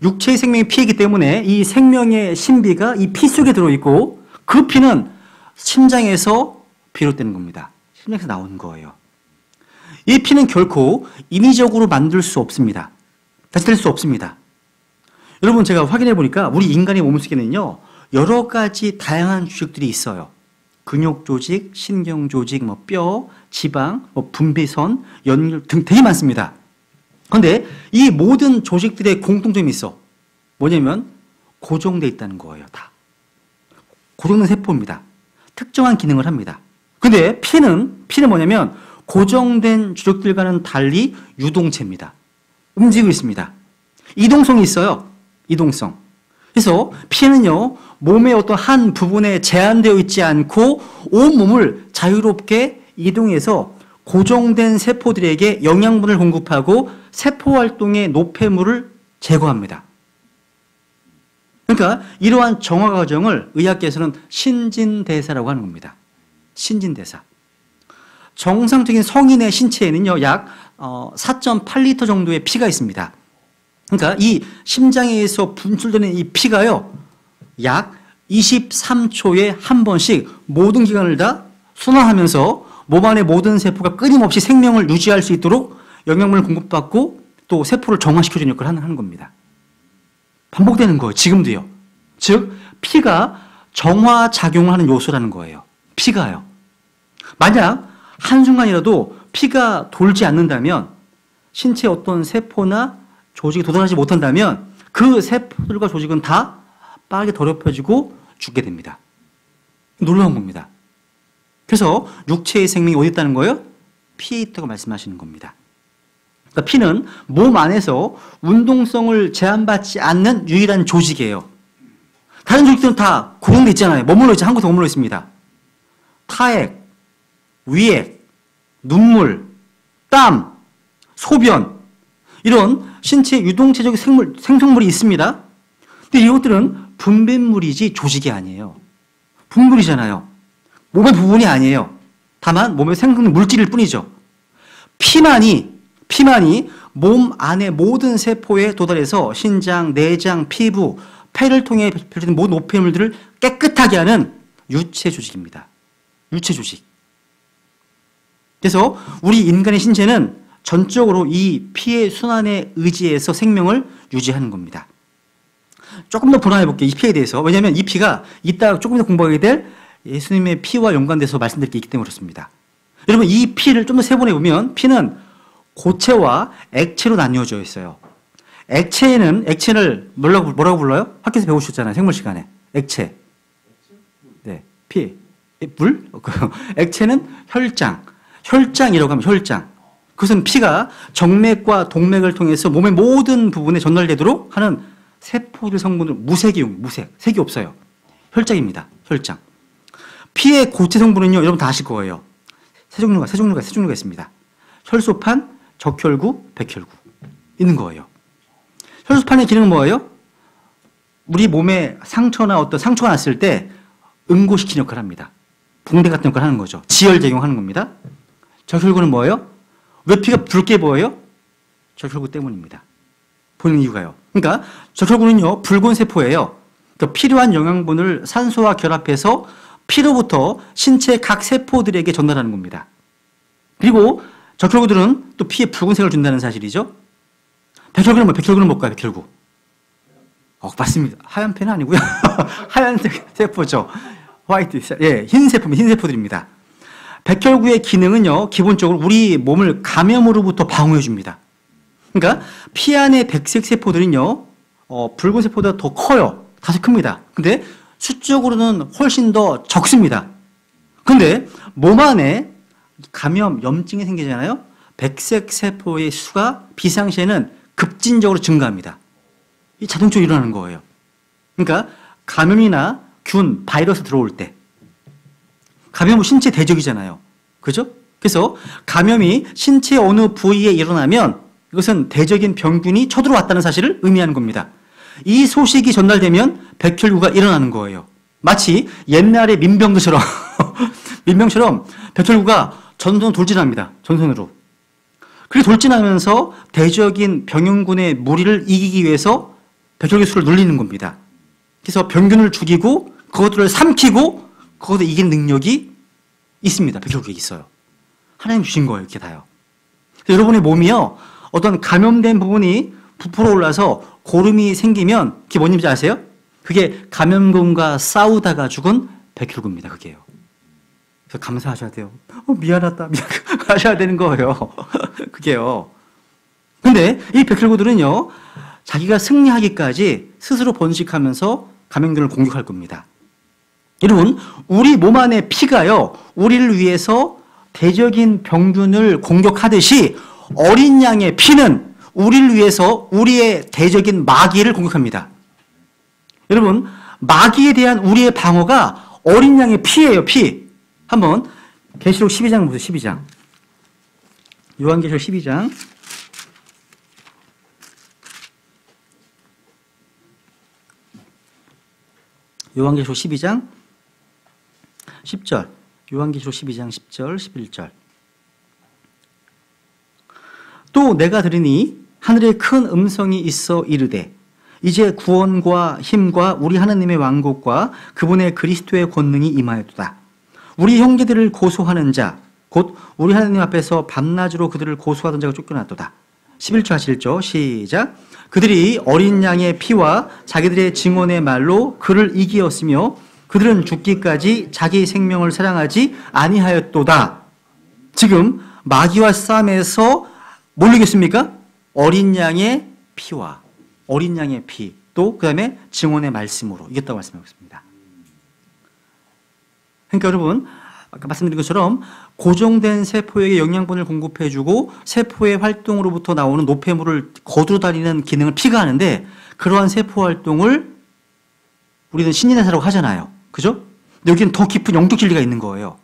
육체의 생명이 피이기 때문에 이 생명의 신비가 이 피 속에 들어있고 그 피는 심장에서 비롯되는 겁니다. 심장에서 나오는 거예요. 이 피는 결코 인위적으로 만들 수 없습니다. 다시 될 수 없습니다. 여러분, 제가 확인해 보니까 우리 인간의 몸속에는요, 여러 가지 다양한 조직들이 있어요. 근육 조직, 신경 조직, 뼈, 지방, 분비선, 연골 등 되게 많습니다. 그런데 이 모든 조직들의 공통점이 있어. 뭐냐면 고정되어 있다는 거예요. 다. 고정된 세포입니다. 특정한 기능을 합니다. 그런데 피는 뭐냐면 고정된 조직들과는 달리 유동체입니다. 움직이고 있습니다. 이동성이 있어요. 이동성. 그래서 피는요, 몸의 어떤 한 부분에 제한되어 있지 않고 온 몸을 자유롭게 이동해서 고정된 세포들에게 영양분을 공급하고 세포 활동의 노폐물을 제거합니다. 그러니까 이러한 정화 과정을 의학계에서는 신진대사라고 하는 겁니다. 신진대사. 정상적인 성인의 신체에는요, 약 4.8리터 정도의 피가 있습니다. 그러니까 이 심장에서 분출되는 이 피가요, 약 23초에 한 번씩 모든 기관을 다 순환하면서 몸 안의 모든 세포가 끊임없이 생명을 유지할 수 있도록 영양분을 공급받고 또 세포를 정화시켜주는 역할을 하는 겁니다. 반복되는 거예요. 지금도요. 즉 피가 정화작용을 하는 요소라는 거예요. 피가요. 만약 한순간이라도 피가 돌지 않는다면, 신체의 어떤 세포나 조직이 도달하지 못한다면 그 세포들과 조직은 다 빠르게 더럽혀지고 죽게 됩니다. 놀라운 겁니다. 그래서 육체의 생명이 어디 있다는 거예요? 피에 있다고 말씀하시는 겁니다. 그러니까 피는 몸 안에서 운동성을 제한받지 않는 유일한 조직이에요. 다른 조직들은 다 고정돼 있잖아요. 머물러 있죠. 한 곳에 머물러 있습니다. 타액, 위액, 눈물, 땀, 소변, 이런 신체 유동체적 생성물이 있습니다. 근데 이것들은 분변물이지 조직이 아니에요. 분물이잖아요. 몸의 부분이 아니에요. 다만 몸의 생성 물질일 뿐이죠. 피만이 몸 안의 모든 세포에 도달해서 신장, 내장, 피부, 폐를 통해 배출되는 모든 노폐물들을 깨끗하게 하는 유체 조직입니다. 유체 조직. 그래서 우리 인간의 신체는 전적으로 이 피의 순환에 의지해서 생명을 유지하는 겁니다. 조금 더 분할해 볼게요. 이 피에 대해서. 왜냐하면 이 피가 이따 조금 더 공부하게 될 예수님의 피와 연관돼서 말씀드릴 게 있기 때문에 그렇습니다. 여러분, 이 피를 좀 더 세분해 보면 피는 고체와 액체로 나뉘어져 있어요. 액체를 뭐라고 불러요? 학교에서 배우셨잖아요. 생물 시간에. 액체. 네, 피. 물? 액체는 혈장이라고 하면 혈장. 그것은 피가 정맥과 동맥을 통해서 몸의 모든 부분에 전달되도록 하는 세포들 성분을 무색, 색이 없어요. 혈장입니다. 혈장. 피의 고체 성분은요, 여러분 다 아실 거예요. 세 종류가 있습니다. 혈소판, 적혈구, 백혈구. 있는 거예요. 혈소판의 기능은 뭐예요? 우리 몸에 어떤 상처가 났을 때 응고시키는 역할을 합니다. 붕대 같은 역할을 하는 거죠. 지혈작용하는 겁니다. 적혈구는 뭐예요? 왜 피가 붉게 보여요? 적혈구 때문입니다. 보는 이유가요. 그러니까 적혈구는요, 붉은 세포예요. 그러니까 필요한 영양분을 산소와 결합해서 피로부터 신체 각 세포들에게 전달하는 겁니다. 그리고 적혈구들은 또 피에 붉은색을 준다는 사실이죠. 백혈구는 뭘까요? 백혈구. 맞습니다. 하얀 펜은 아니고요. 하얀색 세포죠. 화이트, 흰 세포들입니다. 백혈구의 기능은요, 기본적으로 우리 몸을 감염으로부터 방어해 줍니다. 그러니까 피 안의 백색 세포들은요, 붉은 세포보다 더 커요. 다소 큽니다. 근데 수적으로는 훨씬 더 적습니다. 근데 몸 안에 염증이 생기잖아요. 백색 세포의 수가 비상시에는 급진적으로 증가합니다. 이 자동적으로 일어나는 거예요. 그러니까 감염이나 균, 바이러스 들어올 때, 감염은 신체 대적이잖아요. 그죠? 그래서 감염이 신체 어느 부위에 일어나면 이것은 대적인 병균이 쳐들어왔다는 사실을 의미하는 겁니다. 이 소식이 전달되면 백혈구가 일어나는 거예요. 마치 옛날의 민병들처럼 백혈구가 전선으로 돌진합니다. 전선으로. 그렇게 돌진하면서 대적인 병용군의 무리를 이기기 위해서 백혈구 수를 늘리는 겁니다. 그래서 병균을 죽이고 그것들을 삼키고 그것을 이기는 능력이 있습니다. 백혈구에 있어요. 하나님 주신 거예요. 이렇게 다요. 여러분의 몸이요, 어떤 감염된 부분이 부풀어 올라서 고름이 생기면 그게 뭔지 아세요? 그게 감염군과 싸우다가 죽은 백혈구입니다. 그게요. 그래서 감사하셔야 돼요. 미안하다. 하셔야 되는 거예요. 그게요. 근데 이 백혈구들은요, 자기가 승리하기까지 스스로 번식하면서 감염균을 공격할 겁니다. 여러분, 우리 몸 안의 피가요, 우리를 위해서 대적인 병균을 공격하듯이 어린 양의 피는 우리를 위해서 우리의 대적인 마귀를 공격합니다. 여러분, 마귀에 대한 우리의 방어가 어린 양의 피예요, 피. 한번 계시록 12장 보세요, 12장. 요한계시록 12장. 요한계시록 12장 10절. 요한계시록 12장 10절, 11절. 또 내가 들으니 하늘에 큰 음성이 있어 이르되 이제 구원과 힘과 우리 하나님의 왕국과 그분의 그리스도의 권능이 임하였도다. 우리 형제들을 고소하는 자 곧 우리 하나님 앞에서 밤낮으로 그들을 고소하던 자가 쫓겨났도다. 11절 하실죠. 시작. 그들이 어린 양의 피와 자기들의 증언의 말로 그를 이기었으며 그들은 죽기까지 자기 생명을 사랑하지 아니하였도다. 지금 마귀와 싸움에서 뭘 이겼습니까? 어린 양의 피와 어린 양의 피, 또 그 다음에 증언의 말씀으로 이겼다고 말씀하고 있습니다. 그러니까 여러분 아까 말씀드린 것처럼 고정된 세포에게 영양분을 공급해주고 세포의 활동으로부터 나오는 노폐물을 거두어 다니는 기능을 피가 하는데 그러한 세포 활동을 우리는 신진대사라고 하잖아요. 그죠? 여기는 더 깊은 영적 진리가 있는 거예요.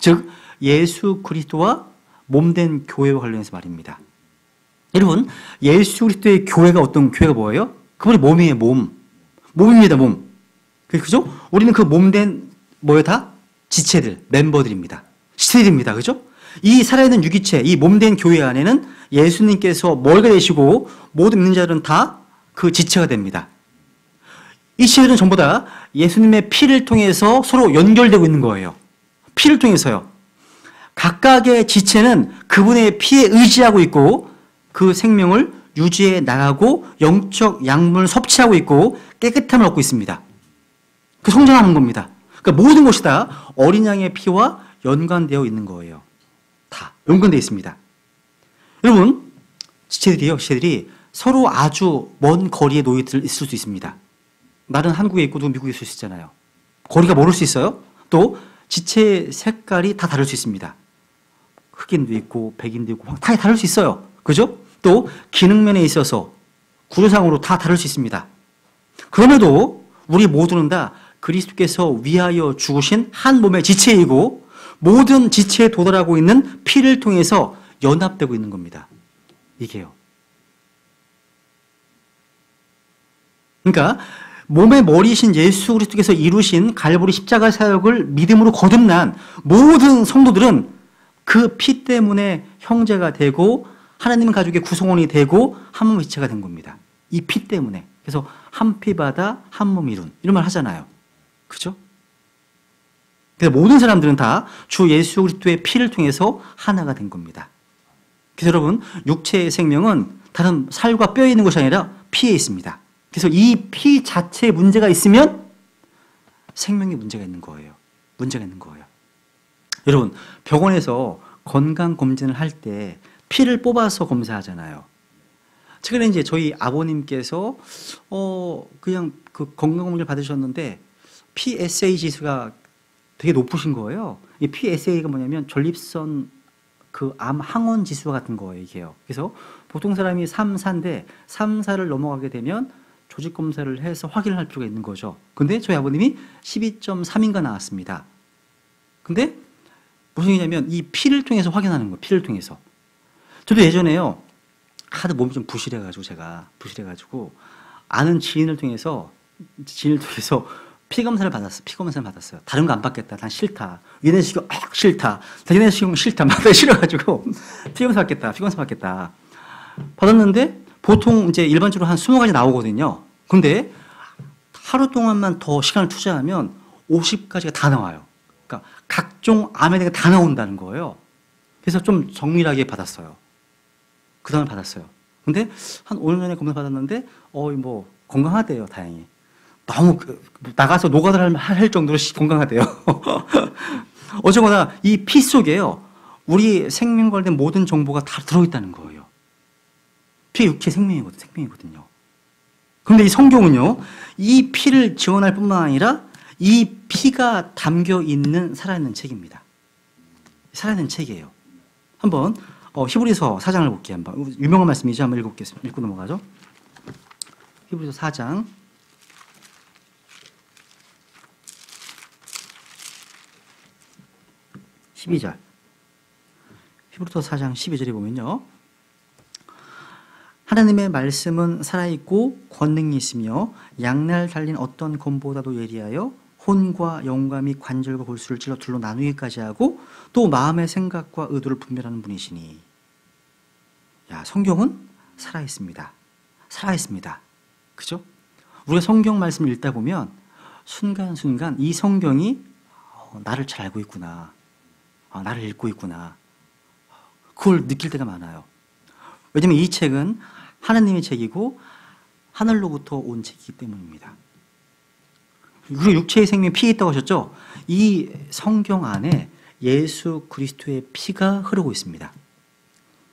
즉 예수 그리스도와 몸된 교회와 관련해서 말입니다. 여러분 예수 그리스도의 교회가 어떤 교회가 뭐예요? 그분이 몸이에요. 몸입니다. 몸. 그죠? 우리는 그 몸된 뭐예요? 다 지체들, 멤버들입니다. 시체들입니다. 그죠? 이 살아있는 유기체, 이 몸된 교회 안에는 예수님께서 뭘가 되시고 모든 믿는 자들은 다 그 지체가 됩니다. 이 지체들은 전부 다 예수님의 피를 통해서 서로 연결되고 있는 거예요. 피를 통해서요. 각각의 지체는 그분의 피에 의지하고 있고 그 생명을 유지해 나가고 영적 양분을 섭취하고 있고 깨끗함을 얻고 있습니다. 그 성장하는 겁니다. 그러니까 모든 것이 다 어린 양의 피와 연관되어 있는 거예요. 다 연관되어 있습니다. 여러분 지체들이 서로 아주 먼 거리에 놓여 있을 수 있습니다. 나는 한국에 있고 누구 미국에 있을 수 있잖아요. 거리가 멀을 수 있어요. 또 지체의 색깔이 다 다를 수 있습니다. 흑인도 있고 백인도 있고 다 다를 수 있어요. 그죠? 또 기능면에 있어서 구조상으로 다 다를 수 있습니다. 그럼에도 우리 모두는 다 그리스도께서 위하여 죽으신 한 몸의 지체이고 모든 지체에 도달하고 있는 피를 통해서 연합되고 있는 겁니다. 이게요. 그러니까 몸의 머리이신 예수 그리스도께서 이루신 갈보리 십자가 사역을 믿음으로 거듭난 모든 성도들은 그 피 때문에 형제가 되고 하나님 가족의 구성원이 되고 한 몸의 지체가 된 겁니다. 이 피 때문에. 그래서 한 피 받아 한 몸 이룬 이런 말 하잖아요. 그죠? 그래서 모든 사람들은 다 주 예수 그리스도의 피를 통해서 하나가 된 겁니다. 그래서 여러분 육체의 생명은 다른 살과 뼈에 있는 것이 아니라 피에 있습니다. 그래서 이 피 자체에 문제가 있으면 생명에 문제가 있는 거예요. 문제가 있는 거예요. 여러분 병원에서 건강검진을 할 때 피를 뽑아서 검사하잖아요. 최근에 이제 저희 아버님께서 그냥 그 건강검진을 받으셨는데 PSA 지수가 되게 높으신 거예요. 이 PSA가 뭐냐면 전립선 그 암 항원 지수 같은 거예요, 이게요. 그래서 보통 사람이 3, 4인데 3, 4를 넘어가게 되면 조직 검사를 해서 확인을 할 필요가 있는 거죠. 근데 저희 아버님이 12.3인가 나왔습니다. 근데 무슨 얘기냐면 이 피를 통해서 확인하는 거예요. 피를 통해서. 저도 예전에요. 하도 몸이 좀 부실해가지고 아는 지인을 통해서 피 검사를 받았어요. 다른 거 안 받겠다. 난 싫다. 위내시경 싫다. 대내시경 싫다. 막 싫어가지고 피 검사 받겠다. 받았는데 보통 이제 일반적으로 한 20가지 나오거든요. 근데 하루 동안만 더 시간을 투자하면 50가지가 다 나와요. 그러니까 각종 암에 대해 다 나온다는 거예요. 그래서 좀 정밀하게 받았어요. 그 다음에 받았어요. 근데 한 5년 전에 검사 받았는데 뭐 건강하대요. 다행히. 너무 나가서 노가다를 할 정도로 건강하대요. 어쨌거나 이 피 속에요. 우리 생명 관련된 모든 정보가 다 들어있다는 거예요. 피가 육체 생명이거든요. 그런데 이 성경은요. 이 피를 지원할 뿐만 아니라 이 피가 담겨 있는 살아있는 책입니다. 살아있는 책이에요. 한번 히브리서 4장을 볼게요. 한번 유명한 말씀이죠. 한번 읽고 넘어가죠. 히브리서 4장 12절. 히브리서 4장 12절에 보면요. 하나님의 말씀은 살아있고 권능이 있으며 양날 달린 어떤 검보다도 예리하여 혼과 영과 및 관절과 골수를 찔러 둘로 나누기까지 하고 또 마음의 생각과 의도를 분별하는 분이시니. 야, 성경은 살아있습니다. 살아있습니다. 그죠? 우리가 성경 말씀을 읽다 보면 순간순간 이 성경이 나를 잘 알고 있구나. 나를 읽고 있구나. 그걸 느낄 때가 많아요. 왜냐하면 이 책은 하나님의 책이고 하늘로부터 온 책이기 때문입니다. 우리 육체의 생명에 피 있다고 하셨죠? 이 성경 안에 예수 그리스도의 피가 흐르고 있습니다.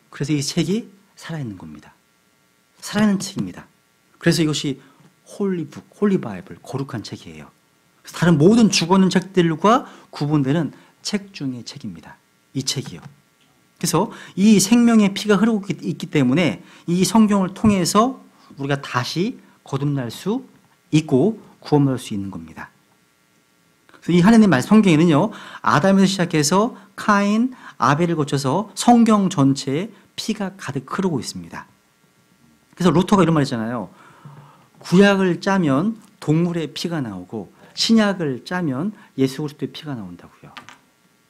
그래서 이 책이 살아있는 겁니다. 살아있는 책입니다. 그래서 이것이 홀리북, 홀리바이블, 거룩한 책이에요. 다른 모든 죽어있는 책들과 구분되는 책 중의 책입니다. 이 책이요. 그래서 이 생명의 피가 흐르고 있기 때문에 이 성경을 통해서 우리가 다시 거듭날 수 있고 구원받을 수 있는 겁니다. 그래서 이 하나님 말씀 성경에는요, 아담에서 시작해서 카인, 아벨을 거쳐서 성경 전체에 피가 가득 흐르고 있습니다. 그래서 루터가 이런 말 했잖아요. 구약을 짜면 동물의 피가 나오고 신약을 짜면 예수 그리스도의 피가 나온다고요.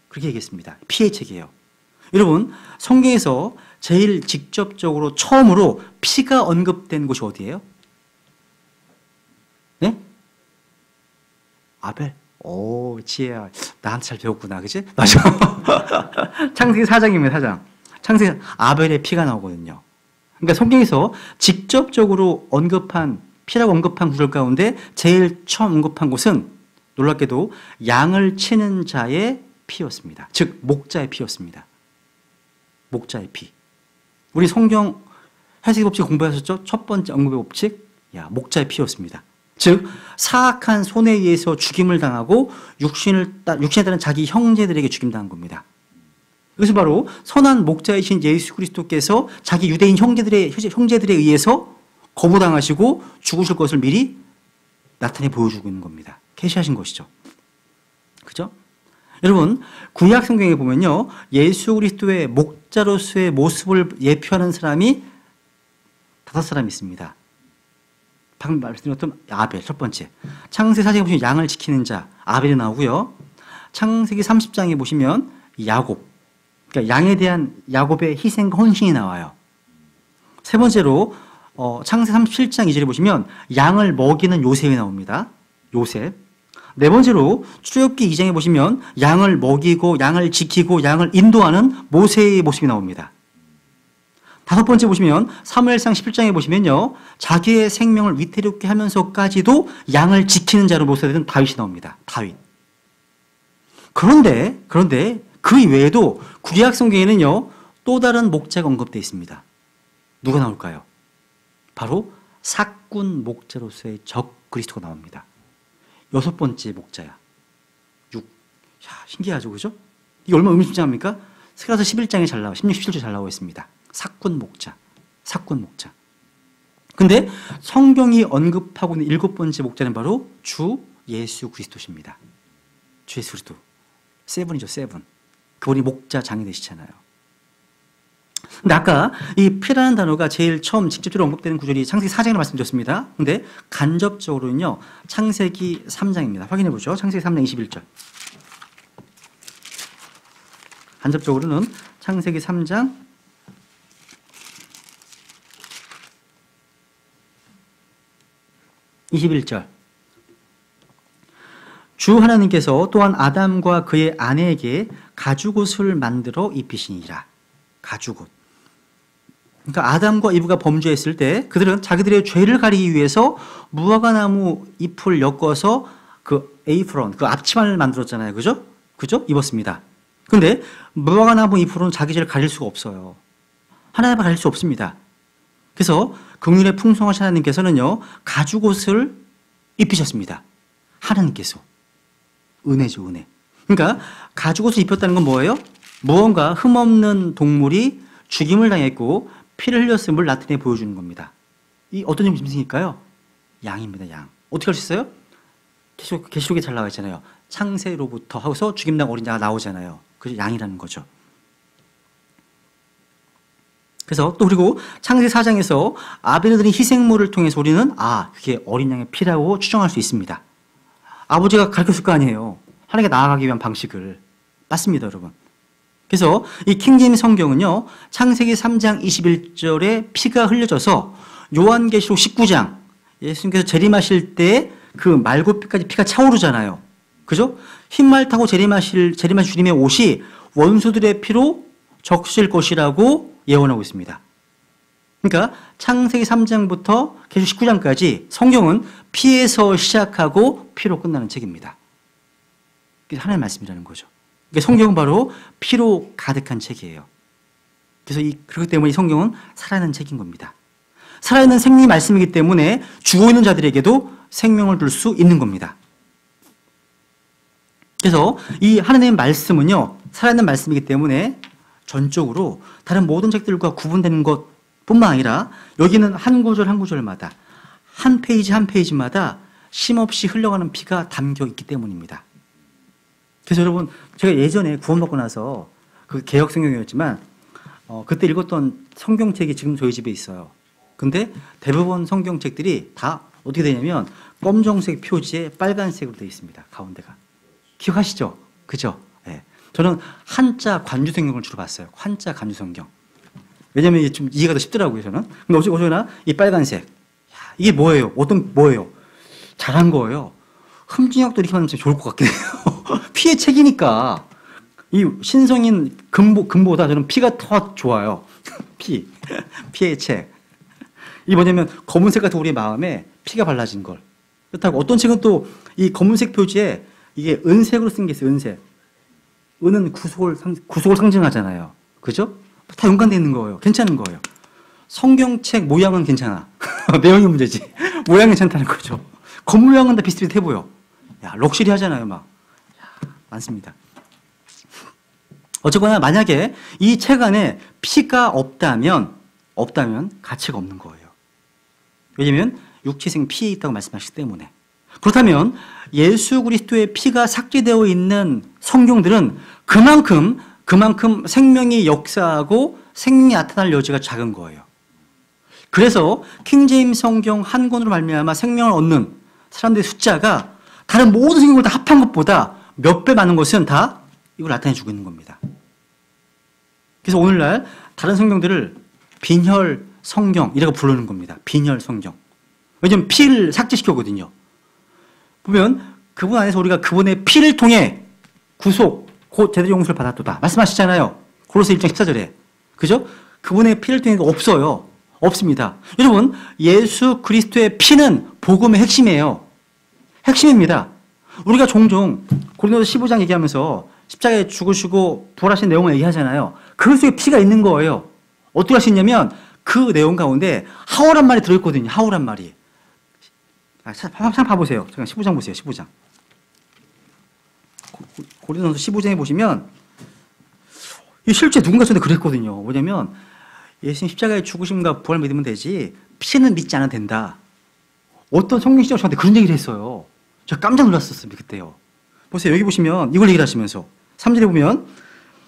그렇게 얘기했습니다. 피의 책이에요. 여러분, 성경에서 제일 직접적으로 처음으로 피가 언급된 곳이 어디예요? 네? 아벨. 오, 지혜야. 나한테 잘 배웠구나. 그치? 맞아. 창세기 4장입니다, 4장. 창세기 아벨의 피가 나오거든요. 그러니까 성경에서 직접적으로 피라고 언급한 구절 가운데 제일 처음 언급한 곳은 놀랍게도 양을 치는 자의 피였습니다. 즉, 목자의 피였습니다. 목자의 피. 우리 성경 해석의 법칙 공부하셨죠? 첫 번째 언급의 법칙, 목자의 피였습니다. 즉, 사악한 손에 의해서 죽임을 당하고 육신에 따른 자기 형제들에게 죽임당한 겁니다. 이것은 바로 선한 목자이신 예수 그리스도께서 자기 유대인 형제들에 의해서 거부당하시고 죽으실 것을 미리 나타내 보여주고 있는 겁니다. 계시하신 것이죠. 그죠? 여러분, 구약 성경에 보면요, 예수 그리스도의 목자로서의 모습을 예표하는 사람이 5사람이 있습니다. 방금 말씀드렸던 아벨, 첫 번째. 창세기 4장에 보시면 양을 지키는 자, 아벨이 나오고요. 창세기 30장에 보시면 야곱, 그러니까 양에 대한 야곱의 희생과 헌신이 나와요. 세 번째로 창세기 37장 2절에 보시면 양을 먹이는 요셉이 나옵니다. 요셉. 네 번째로 출애굽기 2장에 보시면 양을 먹이고 양을 지키고 양을 인도하는 모세의 모습이 나옵니다. 다섯 번째 보시면 사무엘상 11장에 보시면요, 자기의 생명을 위태롭게 하면서까지도 양을 지키는 자로 모세되는 다윗이 나옵니다. 다윗. 그런데 그 이외에도 구약 성경에는요, 또 다른 목자가 언급되어 있습니다. 누가 나올까요? 바로 사꾼 목자로서의 적 그리스도가 나옵니다. 6번째 목자야. 6. 야, 신기하죠, 그죠? 이게 얼마나 의미심장합니까? 스가랴서 11장에 잘 나와, 16, 17절 잘 나와 있습니다. 사꾼 목자. 사꾼 목자. 근데 성경이 언급하고 있는 7번째 목자는 바로 주 예수 그리스도십니다. 주 예수 그리스도. 7이죠, 7. 그분이 목자장이 되시잖아요. 근데 아까 이 피라는 단어가 제일 처음 직접적으로 언급되는 구절이 창세기 4장이라고 말씀드렸습니다. 근데 간접적으로는요, 창세기 3장입니다. 확인해 보죠. 창세기 3장 21절. 간접적으로는 창세기 3장 21절. 주 하나님께서 또한 아담과 그의 아내에게 가죽옷을 만들어 입히시니라. 가죽옷. 그러니까 아담과 이브가 범죄했을 때 그들은 자기들의 죄를 가리기 위해서 무화과나무 잎을 엮어서 그 에이프론, 그 앞치마를 만들었잖아요. 그죠? 그죠? 입었습니다. 근데 무화과나무 잎으로는 자기 죄를 가릴 수가 없어요. 하나님을 가릴 수 없습니다. 그래서 긍휼의 풍성하신 하나님께서는요, 가죽옷을 입히셨습니다. 하나님께서. 은혜죠, 은혜. 그러니까 가죽옷을 입혔다는 건 뭐예요? 무언가 흠없는 동물이 죽임을 당했고 피를 흘렸음을 나타내 보여주는 겁니다. 이 어떤 점일까요? 양입니다, 양. 어떻게 할 수 있어요? 계시록에 잘 나와 있잖아요. 창세로부터 하고서 죽임당 어린 자가 나오잖아요. 그래서 양이라는 거죠. 그래서 또 그리고 창세기 4장에서 아벨이 드린 희생물을 통해서 우리는 그게 어린 양의 피라고 추정할 수 있습니다. 아버지가 가르쳤을 거 아니에요. 하나님께 나아가기 위한 방식을. 맞습니다, 여러분. 그래서 이 킹제임스 성경은요, 창세기 3장 21절에 피가 흘려져서 요한계시록 19장, 예수님께서 재림하실 때 그 말굽이까지 피가 차오르잖아요. 그죠? 흰말 타고 재림하실 주님의 옷이 원수들의 피로 적실 것이라고 예언하고 있습니다. 그러니까 창세기 3장부터 계속 19장까지 성경은 피에서 시작하고 피로 끝나는 책입니다. 그게 하나님의 말씀이라는 거죠. 그러니까 성경은 바로 피로 가득한 책이에요. 그래서 그렇기 때문에 이 성경은 살아있는 책인 겁니다. 살아있는 생명의 말씀이기 때문에 죽어있는 자들에게도 생명을 줄 수 있는 겁니다. 그래서 이 하나님의 말씀은요, 살아있는 말씀이기 때문에 전적으로 다른 모든 책들과 구분되는 것뿐만 아니라 여기는 한 구절 한 구절마다 한 페이지 한 페이지마다 쉼없이 흘러가는 피가 담겨 있기 때문입니다. 그래서 여러분, 제가 예전에 구원받고 나서 그 개역 성경이었지만 그때 읽었던 성경책이 지금 저희 집에 있어요. 근데 대부분 성경책들이 다 어떻게 되냐면 검정색 표지에 빨간색으로 되어 있습니다. 가운데가. 기억하시죠? 그죠? 네. 저는 한자 관주 성경을 주로 봤어요. 한자 관주 성경. 왜냐면 이게 좀 이해가 더 쉽더라고요, 저는. 근데 어쩌나 이 빨간색. 이게 뭐예요? 뭐예요? 잘한 거예요. 흠진학도 이렇게 만들면 좋을 것 같긴 해요. 피의 책이니까. 이 신성인 금보다 저는 피가 더 좋아요. 피의 책. 이 뭐냐면 검은색 같은 우리의 마음에 피가 발라진 걸. 그렇다고 어떤 책은 또 이 검은색 표지에 이게 은색으로 쓴 게 있어요. 은색. 은은 구속을 상징하잖아요. 그죠? 다 연관되어 있는 거예요. 괜찮은 거예요. 성경책 모양은 괜찮아. 내용이 문제지. 모양이 괜찮다는 거죠. 겉모양은 다 비슷비슷해 보여. 야, 럭셔리 하잖아요. 막. 야, 많습니다. 어쨌거나 만약에 이 책 안에 피가 없다면 가치가 없는 거예요. 왜냐하면 육체생 피에 있다고 말씀하시기 때문에. 그렇다면 예수 그리스도의 피가 삭제되어 있는 성경들은 그만큼 생명이 역사하고 생명이 나타날 여지가 작은 거예요. 그래서 킹제임스 성경 한 권으로 말미암아 생명을 얻는 사람들의 숫자가 다른 모든 성경을 다 합한 것보다 몇 배 많은 것은 다 이걸 나타내주고 있는 겁니다. 그래서 오늘날 다른 성경들을 빈혈 성경이라고 부르는 겁니다. 빈혈 성경. 왜냐하면 피를 삭제시켰거든요. 보면 그분 안에서 우리가 그분의 피를 통해 구속, 곧 제대로 용서를 받았도다. 말씀하시잖아요. 고로새 1장 14절에. 그죠? 그분의 피를 통해 없어요. 없습니다. 여러분, 예수 그리스도의 피는 복음의 핵심이에요. 핵심입니다. 우리가 종종 고린도서 15장 얘기하면서 십자가에 죽으시고 부활하신 내용을 얘기하잖아요. 그 속에 피가 있는 거예요. 어떻게 할 수 있냐면 그 내용 가운데 하오란 말이 들어있거든요. 하오란 말이. 한번 봐보세요. 잠깐 15장 보세요. 15장. 고린도서 15장에 보시면 실제 누군가 전에 그랬거든요. 뭐냐면 예수님 십자가의 죽으심과 부활 믿으면 되지 피는 믿지 않아도 된다. 어떤 성경시장 저한테 그런 얘기를 했어요. 제가 깜짝 놀랐었습니다. 그때요. 보세요. 여기 보시면 이걸 얘기를 하시면서 3절에 보면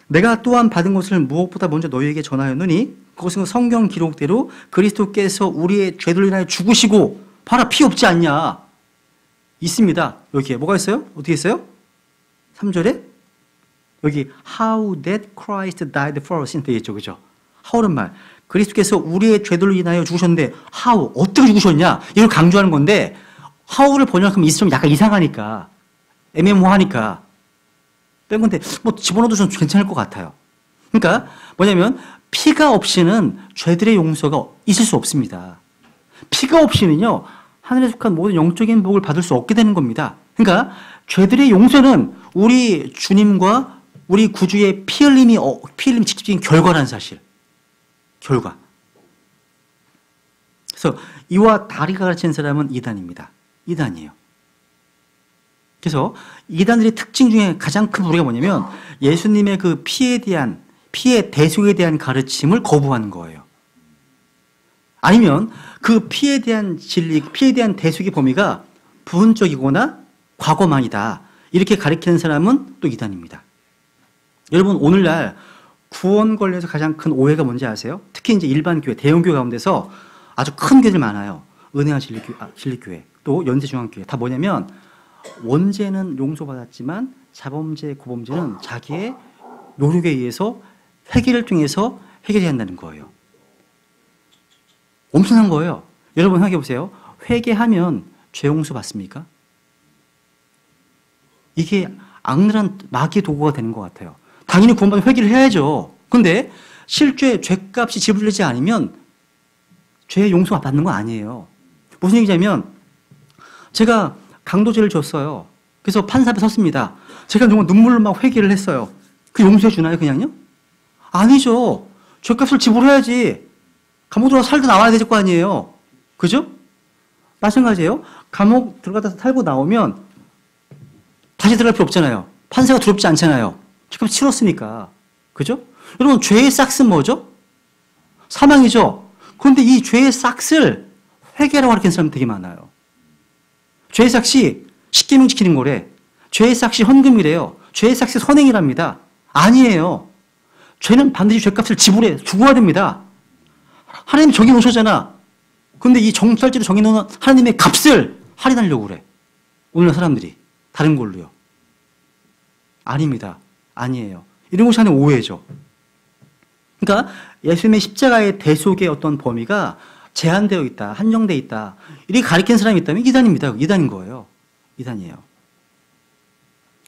내가 또한 받은 것을 무엇보다 먼저 너희에게 전하였느니 그것은 성경 기록대로 그리스도께서 우리의 죄들을 인하여 죽으시고 봐라 피 없지 않냐. 있습니다. 여기에 뭐가 있어요? 어떻게 있어요? 3절에 여기 How that Christ died for us 되어 있죠. 그죠? How는 말. 그리스도께서 우리의 죄들로 인하여 죽으셨는데 How 어떻게 죽으셨냐? 이걸 강조하는 건데 How를 번역하면 좀 약간 이상하니까 애매모호하니까 뺀 건데 뭐 집어넣어도 좀 괜찮을 것 같아요. 그러니까 뭐냐면 피가 없이는 죄들의 용서가 있을 수 없습니다. 피가 없이는요 하늘에 속한 모든 영적인 복을 받을 수 없게 되는 겁니다. 그러니까 죄들의 용서는 우리 주님과 우리 구주의 피 흘림이 직접적인 결과라는 사실. 결과. 그래서 이와 다르게 가르치는 사람은 이단입니다. 이단이에요. 그래서 이단들의 특징 중에 가장 큰 무리가 뭐냐면 예수님의 그 피의 대속에 대한 가르침을 거부하는 거예요. 아니면 그 피에 대한 진리, 피에 대한 대속의 범위가 부분적이거나 과거만이다. 이렇게 가르치는 사람은 또 이단입니다. 여러분 오늘날 구원 관련해서 가장 큰 오해가 뭔지 아세요? 특히 이제 일반 교회, 대형 교회 가운데서 아주 큰 교회들 많아요. 은혜와 진리교회, 또 연세중앙교회. 다 뭐냐면 원죄는 용서받았지만 자범죄, 고범죄는 자기의 노력에 의해서 회개를 통해서 해결해야 한다는 거예요. 엄청난 거예요. 여러분 생각해 보세요. 회개하면 죄 용서 받습니까? 이게 악랄한 마귀의 도구가 되는 것 같아요. 당연히 구원받으면 회개를 해야죠. 근데 실제 죄값이 지불되지 않으면 죄 용서가 받는 거 아니에요. 무슨 얘기냐면 제가 강도죄를 줬어요. 그래서 판사 앞에 섰습니다. 제가 정말 눈물로 막 회개를 했어요. 그 용서해 주나요, 그냥요? 아니죠. 죄값을 지불해야지. 감옥 들어가서 살다 나와야 될 거 아니에요. 그죠? 마찬가지예요. 감옥 들어가다 살고 나오면 다시 들어갈 필요 없잖아요. 판사가 두렵지 않잖아요. 죄값 치렀으니까. 그죠? 여러분, 죄의 싹은 뭐죠? 사망이죠. 그런데 이 죄의 싹을 회개라고 가르치는 사람 되게 많아요. 죄의 싹이 십계명 지키는 거래. 죄의 싹이 헌금이래요. 죄의 싹이 선행이랍니다. 아니에요. 죄는 반드시 죄값을 지불해 죽어야 됩니다. 하나님 정해놓으셨잖아. 근데 이 정찰제로 정해놓은 하나님의 값을 할인하려고 그래. 오늘날 사람들이. 다른 걸로요. 아닙니다. 아니에요. 이런 것이 하나의 오해죠. 그러니까 예수님의 십자가의 대속의 어떤 범위가 제한되어 있다. 한정되어 있다. 이렇게 가리키는 사람이 있다면 이단입니다. 이단인 거예요. 이단이에요.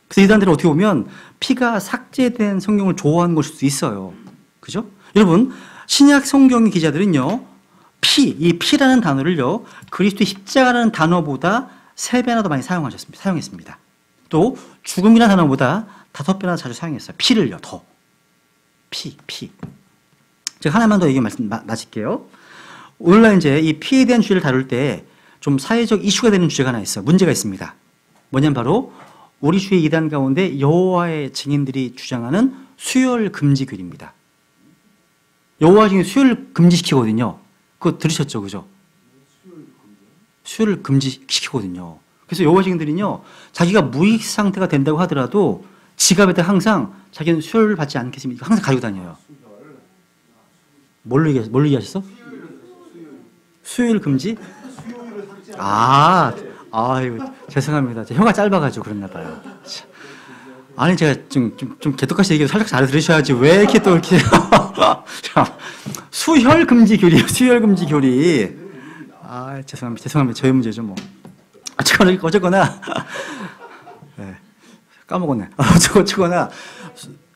그래서 이단들은 어떻게 보면 피가 삭제된 성경을 좋아하는 것일 수도 있어요. 그죠? 여러분, 신약 성경의 기자들은요, 이 피라는 단어를요, 그리스도의 십자가라는 단어보다 3배나 더 많이 사용했습니다. 또, 죽음이라는 단어보다 5배나 자주 사용했어요. 피를요, 더. 피. 제가 하나만 더 얘기 마칠게요. 오늘날 이제 이 피에 대한 주제를 다룰 때 좀 사회적 이슈가 되는 주제가 하나 있어요. 문제가 있습니다. 뭐냐면 바로 우리 주의 이단 가운데 여호와의 증인들이 주장하는 수혈 금지교리입니다. 여호와 증인 수혈을 금지시키거든요. 그거 들으셨죠, 그죠? 수혈을 금지시키거든요. 그래서 여호와 증인들은요, 자기가 무익 상태가 된다고 하더라도 지갑에다 항상 자기는 수혈을 받지 않겠습니다. 항상 가지고 다녀요. 뭘로 얘기하셨어? 수혈 금지? 이거 죄송합니다. 혀가 짧아가지고 그랬나 봐요. 아니, 제가 좀 개떡같이 얘기해서 살짝 잘 들으셔야지. 왜 이렇게 또 이렇게. 수혈 금지 교리요. 수혈 금지 교리. 죄송합니다. 저의 문제죠, 뭐. 어쨌거나. 네, 까먹었네. 어쨌거나.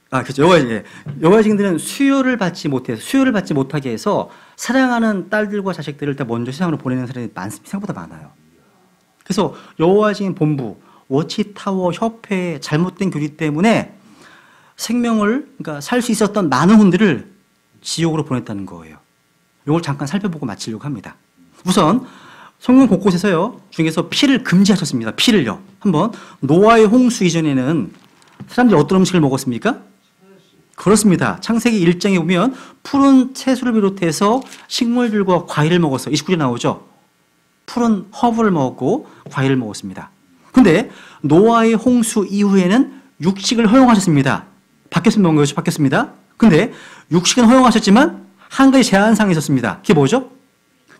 그렇죠. 여호와 증인들은 수혈을 받지 못하게 해서 사랑하는 딸들과 자식들을 다 먼저 세상으로 보내는 사람이 생각보다 많아요. 그래서 여호와 증인 본부, 워치타워 협회의 잘못된 교리 때문에 생명을, 그러니까 살 수 있었던 많은 혼들을 지옥으로 보냈다는 거예요. 이걸 잠깐 살펴보고 마치려고 합니다. 우선 성경 곳곳에서요, 중에서 피를 금지하셨습니다. 피를요. 한번 노아의 홍수 이전에는 사람들이 어떤 음식을 먹었습니까? 그렇습니다. 창세기 1장에 보면 푸른 채소를 비롯해서 식물들과 과일을 먹었어요. 29절에 나오죠. 푸른 허브를 먹었고 과일을 먹었습니다. 그런데 노아의 홍수 이후에는 육식을 허용하셨습니다. 바뀌었습니다. 뭔가요? 바뀌었습니다. 그런데 육식은 허용하셨지만 한 가지 제한사항이 있었습니다. 그게 뭐죠?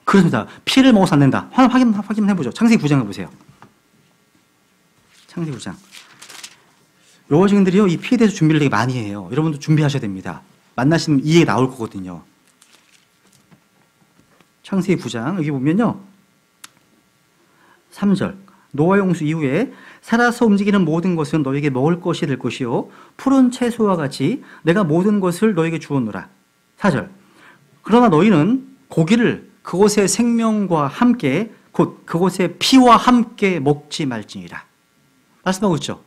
그렇습니다. 피를 먹어서 안 된다. 확인해보죠. 창세기 9장을 보세요. 창세기 9장. 여호와 증인들이요, 이 피에 대해서 준비를 되게 많이 해요. 여러분도 준비하셔야 됩니다. 만나시면 이 얘기 나올 거거든요. 창세기 9장 여기 보면요, 3절. 노아의 홍수 이후에 살아서 움직이는 모든 것은 너에게 먹을 것이 될 것이요 푸른 채소와 같이 내가 모든 것을 너에게 주었노라. 4절. 그러나 너희는 고기를 그것의 생명과 함께 곧 그것의 피와 함께 먹지 말지니라. 말씀하고 있죠.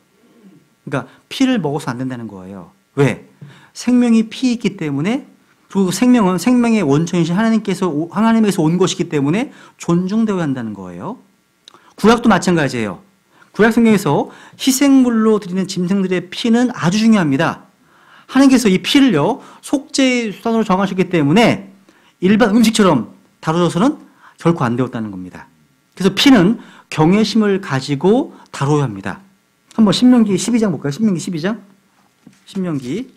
그러니까 피를 먹어서 안 된다는 거예요. 왜? 생명이 피에 있기 때문에, 그리고 생명은 생명의 원천이신 하나님에서 온 것이기 때문에 존중되어야 한다는 거예요. 구약도 마찬가지예요. 구약 성경에서 희생물로 드리는 짐승들의 피는 아주 중요합니다. 하나님께서 이 피를요, 속죄의 수단으로 정하셨기 때문에 일반 음식처럼 다뤄져서는 결코 안 되었다는 겁니다. 그래서 피는 경외심을 가지고 다뤄야 합니다. 한번 신명기 12장 볼까요? 신명기 12장. 신명기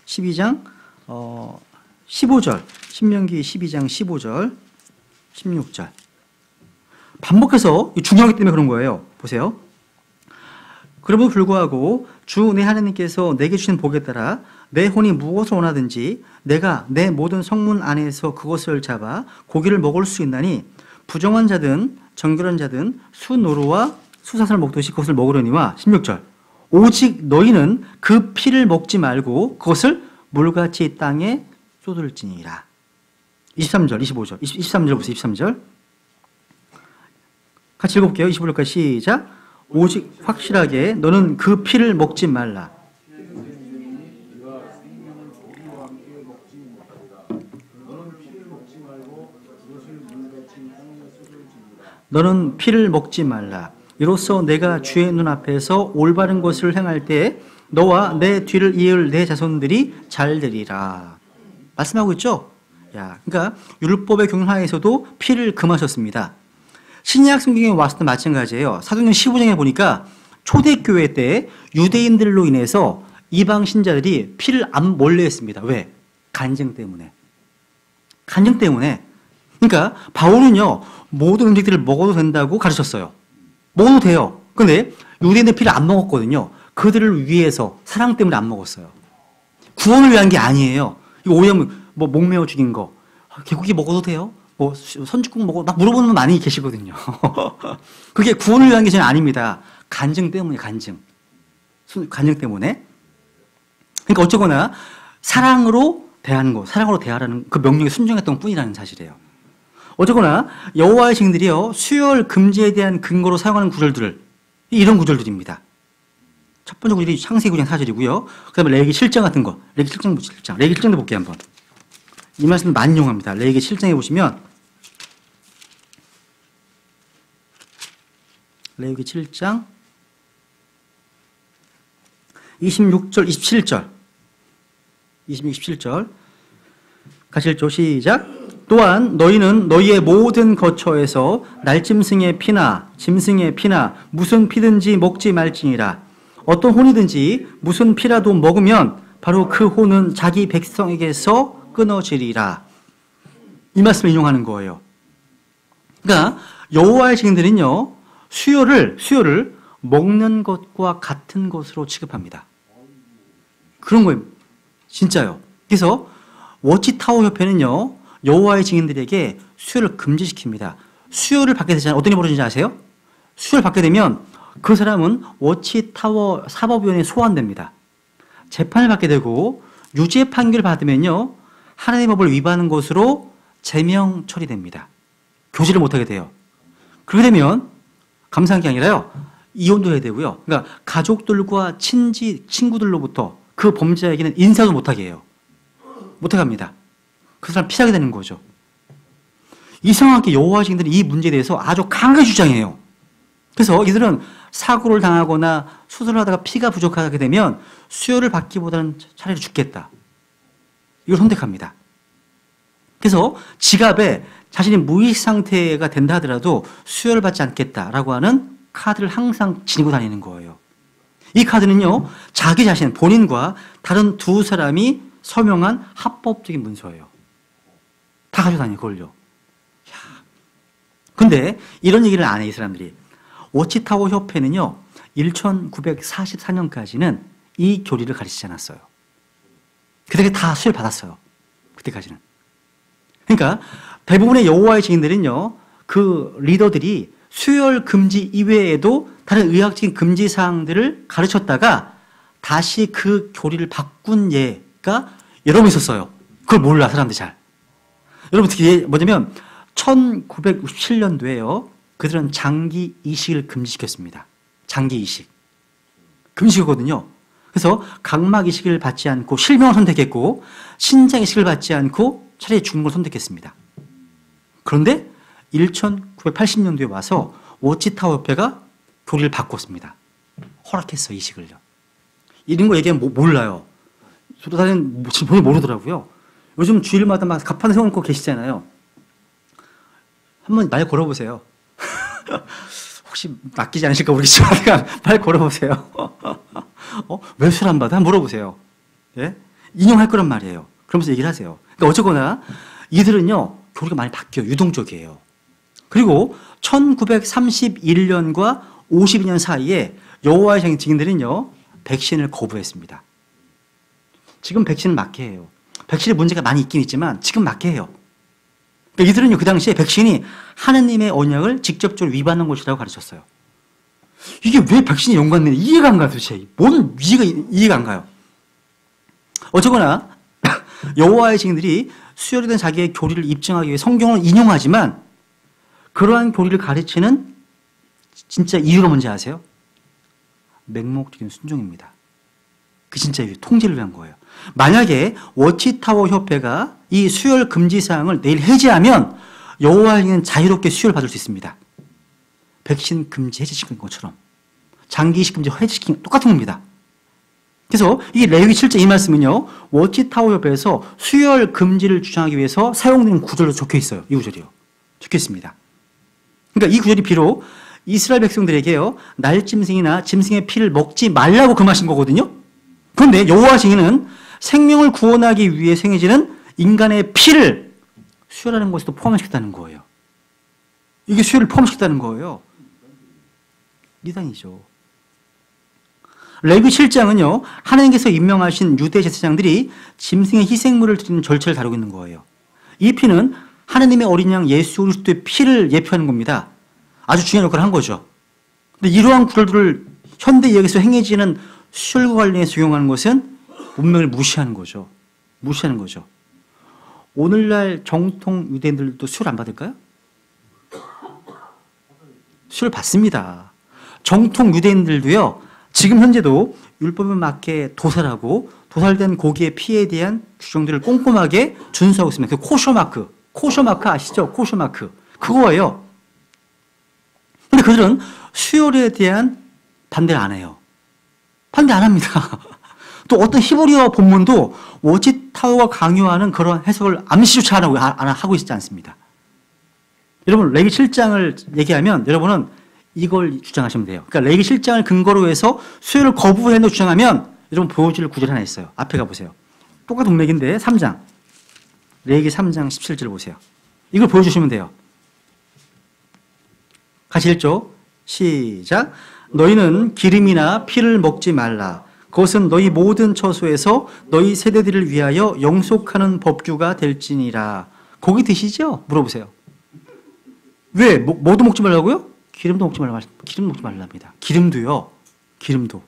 12장 15절. 신명기 12장 15절, 16절. 반복해서 중요하기 때문에 그런 거예요. 보세요. 그럼에도 불구하고 주 내 하나님께서 내게 주신 복에 따라 내 혼이 무엇을 원하든지 내가 내 모든 성문 안에서 그것을 잡아 고기를 먹을 수 있나니 부정한 자든 정결한 자든 수노루와 수사슬을 먹듯이 그것을 먹으려니와 16절 오직 너희는 그 피를 먹지 말고 그것을 물같이 땅에 쏟을지니라. 23절, 25절, 23절 보세요. 23절 같이 읽어볼게요. 25절까지 시작. 오직 확실하게 너는 그 피를 먹지 말라. 너는 피를 먹지 말라. 이로써 내가 주의 눈앞에서 올바른 것을 행할 때 너와 내 뒤를 이을 내 자손들이 잘 되리라. 말씀하고 있죠? 야, 그러니까 율법의 경하에서도 피를 금하셨습니다. 신약 성경에 왔을 때 마찬가지예요. 사도행전 15장에 보니까 초대교회 때 유대인들로 인해서 이방 신자들이 피를 안 몰래 했습니다. 왜? 간증 때문에. 간증 때문에. 그러니까 바울은요, 모든 음식들을 먹어도 된다고 가르쳤어요. 먹어도 돼요. 근데 유대인들 피를 안 먹었거든요. 그들을 위해서 사랑 때문에 안 먹었어요. 구원을 위한 게 아니에요. 이거 오해하면 뭐 목매어 죽인 거, 개고기 먹어도 돼요? 뭐 선짓국 먹어? 막 물어보는 분 많이 계시거든요. 그게 구원을 위한 게 전혀 아닙니다. 간증 때문에 간증 때문에. 그러니까 어쩌거나 사랑으로 대하는 거, 사랑으로 대하라는 그 명령에 순종했던 뿐이라는 사실이에요. 어쩌거나 여호와의 증인들이요 수혈 금지에 대한 근거로 사용하는 구절들을 이런 구절들입니다. 첫 번째 구절이 창세기 9장 4절이고요. 그다음에 레위기 7장 같은 거, 레위기 7장, 레위기 7장도 볼게요 한번. 이 말씀 많이 용합니다. 레위기 7장에 보시면 레위기 7장 26절, 27절, 27절 같이 읽죠. 시작. 또한 너희는 너희의 모든 거처에서 날짐승의 피나 짐승의 피나 무슨 피든지 먹지 말지니라. 어떤 혼이든지 무슨 피라도 먹으면 바로 그 혼은 자기 백성에게서 끊어지리라. 이 말씀을 인용하는 거예요. 그러니까 여호와의 증인들은요 수요를 먹는 것과 같은 것으로 취급합니다. 그런 거예요. 진짜요. 그래서 워치타워 협회는요 여호와의 증인들에게 수요를 금지시킵니다. 수요를 받게 되잖아요. 어떤 일이 벌어지는지 아세요? 수요를 받게 되면 그 사람은 워치타워 사법위원회에 소환됩니다. 재판을 받게 되고 유죄 판결을 받으면요 하나님의 법을 위반한 것으로 제명 처리됩니다. 교제를 못하게 돼요. 그렇게 되면 감사한 게 아니라요 이혼도 해야 되고요. 그러니까 가족들과 친구들로부터 그 범죄자에게는 인사도 못하게 해요. 못하게 합니다. 그 사람 피하게 되는 거죠. 이상하게 여호와의 증인들이 이 문제에 대해서 아주 강하게 주장해요. 그래서 이들은 사고를 당하거나 수술을 하다가 피가 부족하게 되면 수혈을 받기보다는 차라리 죽겠다. 이걸 선택합니다. 그래서 지갑에 자신이 무의식 상태가 된다 하더라도 수혈을 받지 않겠다라고 하는 카드를 항상 지니고 다니는 거예요. 이 카드는요 자기 자신 본인과 다른 두 사람이 서명한 합법적인 문서예요. 다 가지고 다녀요 그걸요. 근데 이런 얘기를 안 해 이 사람들이. 워치타워 협회는요 1944년까지는 이 교리를 가르치지 않았어요. 그때 다 수혈 받았어요. 그때까지는. 그러니까 대부분의 여호와의 증인들은요 그 리더들이 수혈 금지 이외에도 다른 의학적인 금지 사항들을 가르쳤다가 다시 그 교리를 바꾼 예가 여러 번 있었어요. 그걸 몰라 사람들이 잘. 여러분 특히 뭐냐면 1967년도에요 그들은 장기 이식을 금지시켰습니다. 장기 이식 금지시켰거든요. 그래서 각막 이식을 받지 않고 실명을 선택했고 신장 이식을 받지 않고 차라리 죽는 걸 선택했습니다. 그런데 1980년도에 와서 워치타워 협회가 교리를 바꿨습니다. 허락했어 이식을요. 이런 거 얘기하면 몰라요. 저도 사실 전혀 모르더라고요. 요즘 주일마다 막 가판을 세워놓고 계시잖아요. 한번 말 걸어보세요. 혹시 낚이지 않으실까 모르겠지만 말 걸어보세요. 왜 술 안 받아? 물어보세요. 예? 인용할 거란 말이에요. 그러면서 얘기를 하세요. 그러니까 어쨌거나 이들은요 교리가 많이 바뀌어요. 유동적이에요. 그리고 1931년과 52년 사이에 여호와의 증인들은요, 백신을 거부했습니다. 지금 백신은 맞게 해요. 백신에 문제가 많이 있긴 있지만 지금 맞게 해요. 그러니까 이들은요, 그 당시에 백신이 하느님의 언약을 직접적으로 위반한 것이라고 가르쳤어요. 이게 왜 백신이 연관되냐, 이해가 안 가요, 도대체. 뭔 이해가 안 가요. 어쩌거나 여호와의 증인들이 수혈이 된 자기의 교리를 입증하기 위해 성경을 인용하지만 그러한 교리를 가르치는 진짜 이유가 뭔지 아세요? 맹목적인 순종입니다. 그 진짜 이유, 통제를 위한 거예요. 만약에 워치타워 협회가 이 수혈 금지 사항을 내일 해제하면 여호와의 증인은 자유롭게 수혈 받을 수 있습니다. 백신 금지 해제시킨 것처럼 장기 이식 금지 해제시킨 똑같은 겁니다. 그래서 이 레위기 7장 이 말씀은요, 워치타워 협회에서 수혈 금지를 주장하기 위해서 사용되는 구절로 적혀 있어요. 이 구절이요. 적혀 있습니다. 그러니까 이 구절이 비록 이스라엘 백성들에게요, 날짐승이나 짐승의 피를 먹지 말라고 금하신 거거든요. 그런데 여호와 증인은 생명을 구원하기 위해 생해지는 인간의 피를 수혈하는 것에도 포함시켰다는 거예요. 이게 수혈을 포함시켰다는 거예요. 이단이죠. 레위기 7장은요, 하나님께서 임명하신 유대 제사장들이 짐승의 희생물을 드리는 절차를 다루고 있는 거예요. 이 피는 하나님의 어린 양 예수 그리스도의 피를 예표하는 겁니다. 아주 중요한 역할을 한 거죠. 근데 이러한 구절들을 현대 의학에서 행해지는 수혈과 관련해서 적용하는 것은 문명을 무시하는 거죠. 무시하는 거죠. 오늘날 정통 유대인들도 수혈 안 받을까요? 수혈 받습니다. 정통 유대인들도요, 지금 현재도 율법에 맞게 도살하고 도살된 고기의 피에 대한 규정들을 꼼꼼하게 준수하고 있습니다. 그 코셔마크 아시죠? 코셔마크. 그거예요. 근데 그들은 수혈에 대한 반대를 안 해요. 반대 안 합니다. 또 어떤 히브리어 본문도 워치타워가 강요하는 그런 해석을 암시조차 안 하고 있지 않습니다. 여러분, 레위기 7장을 얘기하면 여러분은 이걸 주장하시면 돼요. 그러니까 레위기 7장을 근거로 해서 수혈을 거부해놓고 주장하면 여러분 보여줄 구절이 하나 있어요. 앞에 가보세요. 똑같은 동맥인데 3장. 레위기 3장 17절 보세요. 이걸 보여주시면 돼요. 같이 읽죠. 시작. 너희는 기름이나 피를 먹지 말라. 그것은 너희 모든 처소에서 너희 세대들을 위하여 영속하는 법규가 될지니라. 고기 드시죠? 물어보세요. 왜? 뭐도 먹지 말라고요? 기름도 먹지 말라. 기름 먹지 말랍니다. 기름도요. 기름도.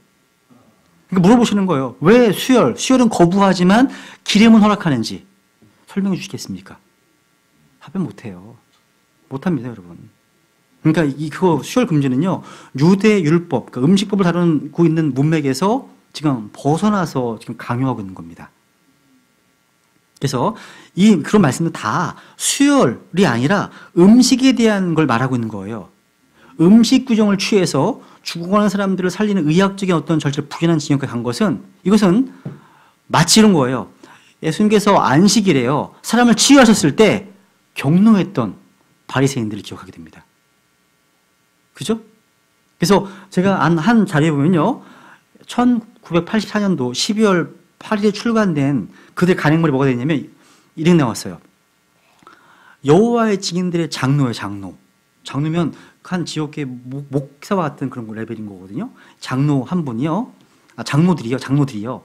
그러니까 물어보시는 거예요. 왜 수혈은 거부하지만 기름은 허락하는지 설명해 주시겠습니까? 답변 못해요. 못합니다, 여러분. 그러니까 그거 수혈 금지는요, 유대 율법, 그러니까 음식법을 다루고 있는 문맥에서 지금 벗어나서 지금 강요하고 있는 겁니다. 그래서 그런 말씀은 다 수혈이 아니라 음식에 대한 걸 말하고 있는 거예요. 음식 규정을 취해서 죽어가는 사람들을 살리는 의학적인 어떤 절차를 부인한 진영까지 간 것은, 이것은 마치 이런 거예요. 예수님께서 안식일에요, 사람을 치유하셨을 때 경노했던 바리새인들을 기억하게 됩니다. 그죠? 그래서 제가 한 자료에 보면요, 1984년도 12월 8일에 출간된 그들 간행물이 뭐가 되냐면 이렇게 나왔어요. 여호와의 증인들의 장로예요, 장로. 장로면 한 지역의 목사와 같은 그런 레벨인 거거든요. 장로 한 분이요, 장로들이요,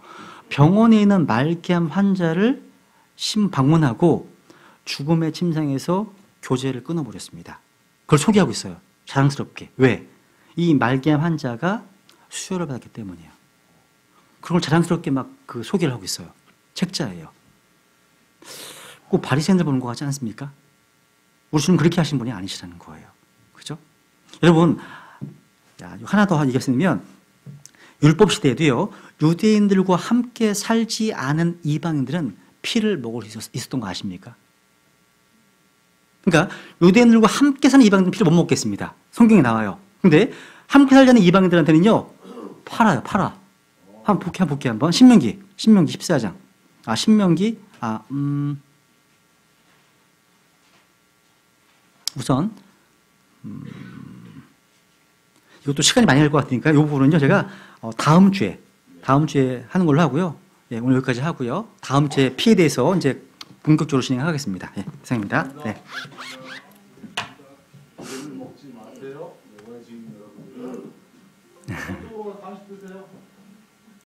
병원에 있는 말기암 환자를 방문하고 죽음의 침상에서 교제를 끊어버렸습니다. 그걸 소개하고 있어요. 자랑스럽게. 왜? 이 말기암 환자가 수혈을 받았기 때문이에요. 그런 걸 자랑스럽게 막 그 소개를 하고 있어요. 책자예요. 꼭 바리새인들 보는 것 같지 않습니까? 우리 주님 그렇게 하신 분이 아니시라는 거예요. 그죠? 여러분, 하나 더 얘기했으면, 율법 시대에도요, 유대인들과 함께 살지 않은 이방인들은 피를 먹을 수 있었던 거 아십니까? 그러니까 유대인들과 함께 사는 이방인들은 피를 못 먹겠습니다. 성경에 나와요. 근데 함께 살자는 이방인들한테는요, 팔아요. 한번 볼게 한번. 신명기 14장. 우선 이것도 시간이 많이 갈 것 같으니까 이 부분은요, 제가 다음 주에 하는 걸로 하고요. 예, 오늘 여기까지 하고요. 다음 주에 피에 대해서 이제 본격적으로 진행하겠습니다. 예, 이상입니다. 네. 먹지 마세요. 잠시 드세요.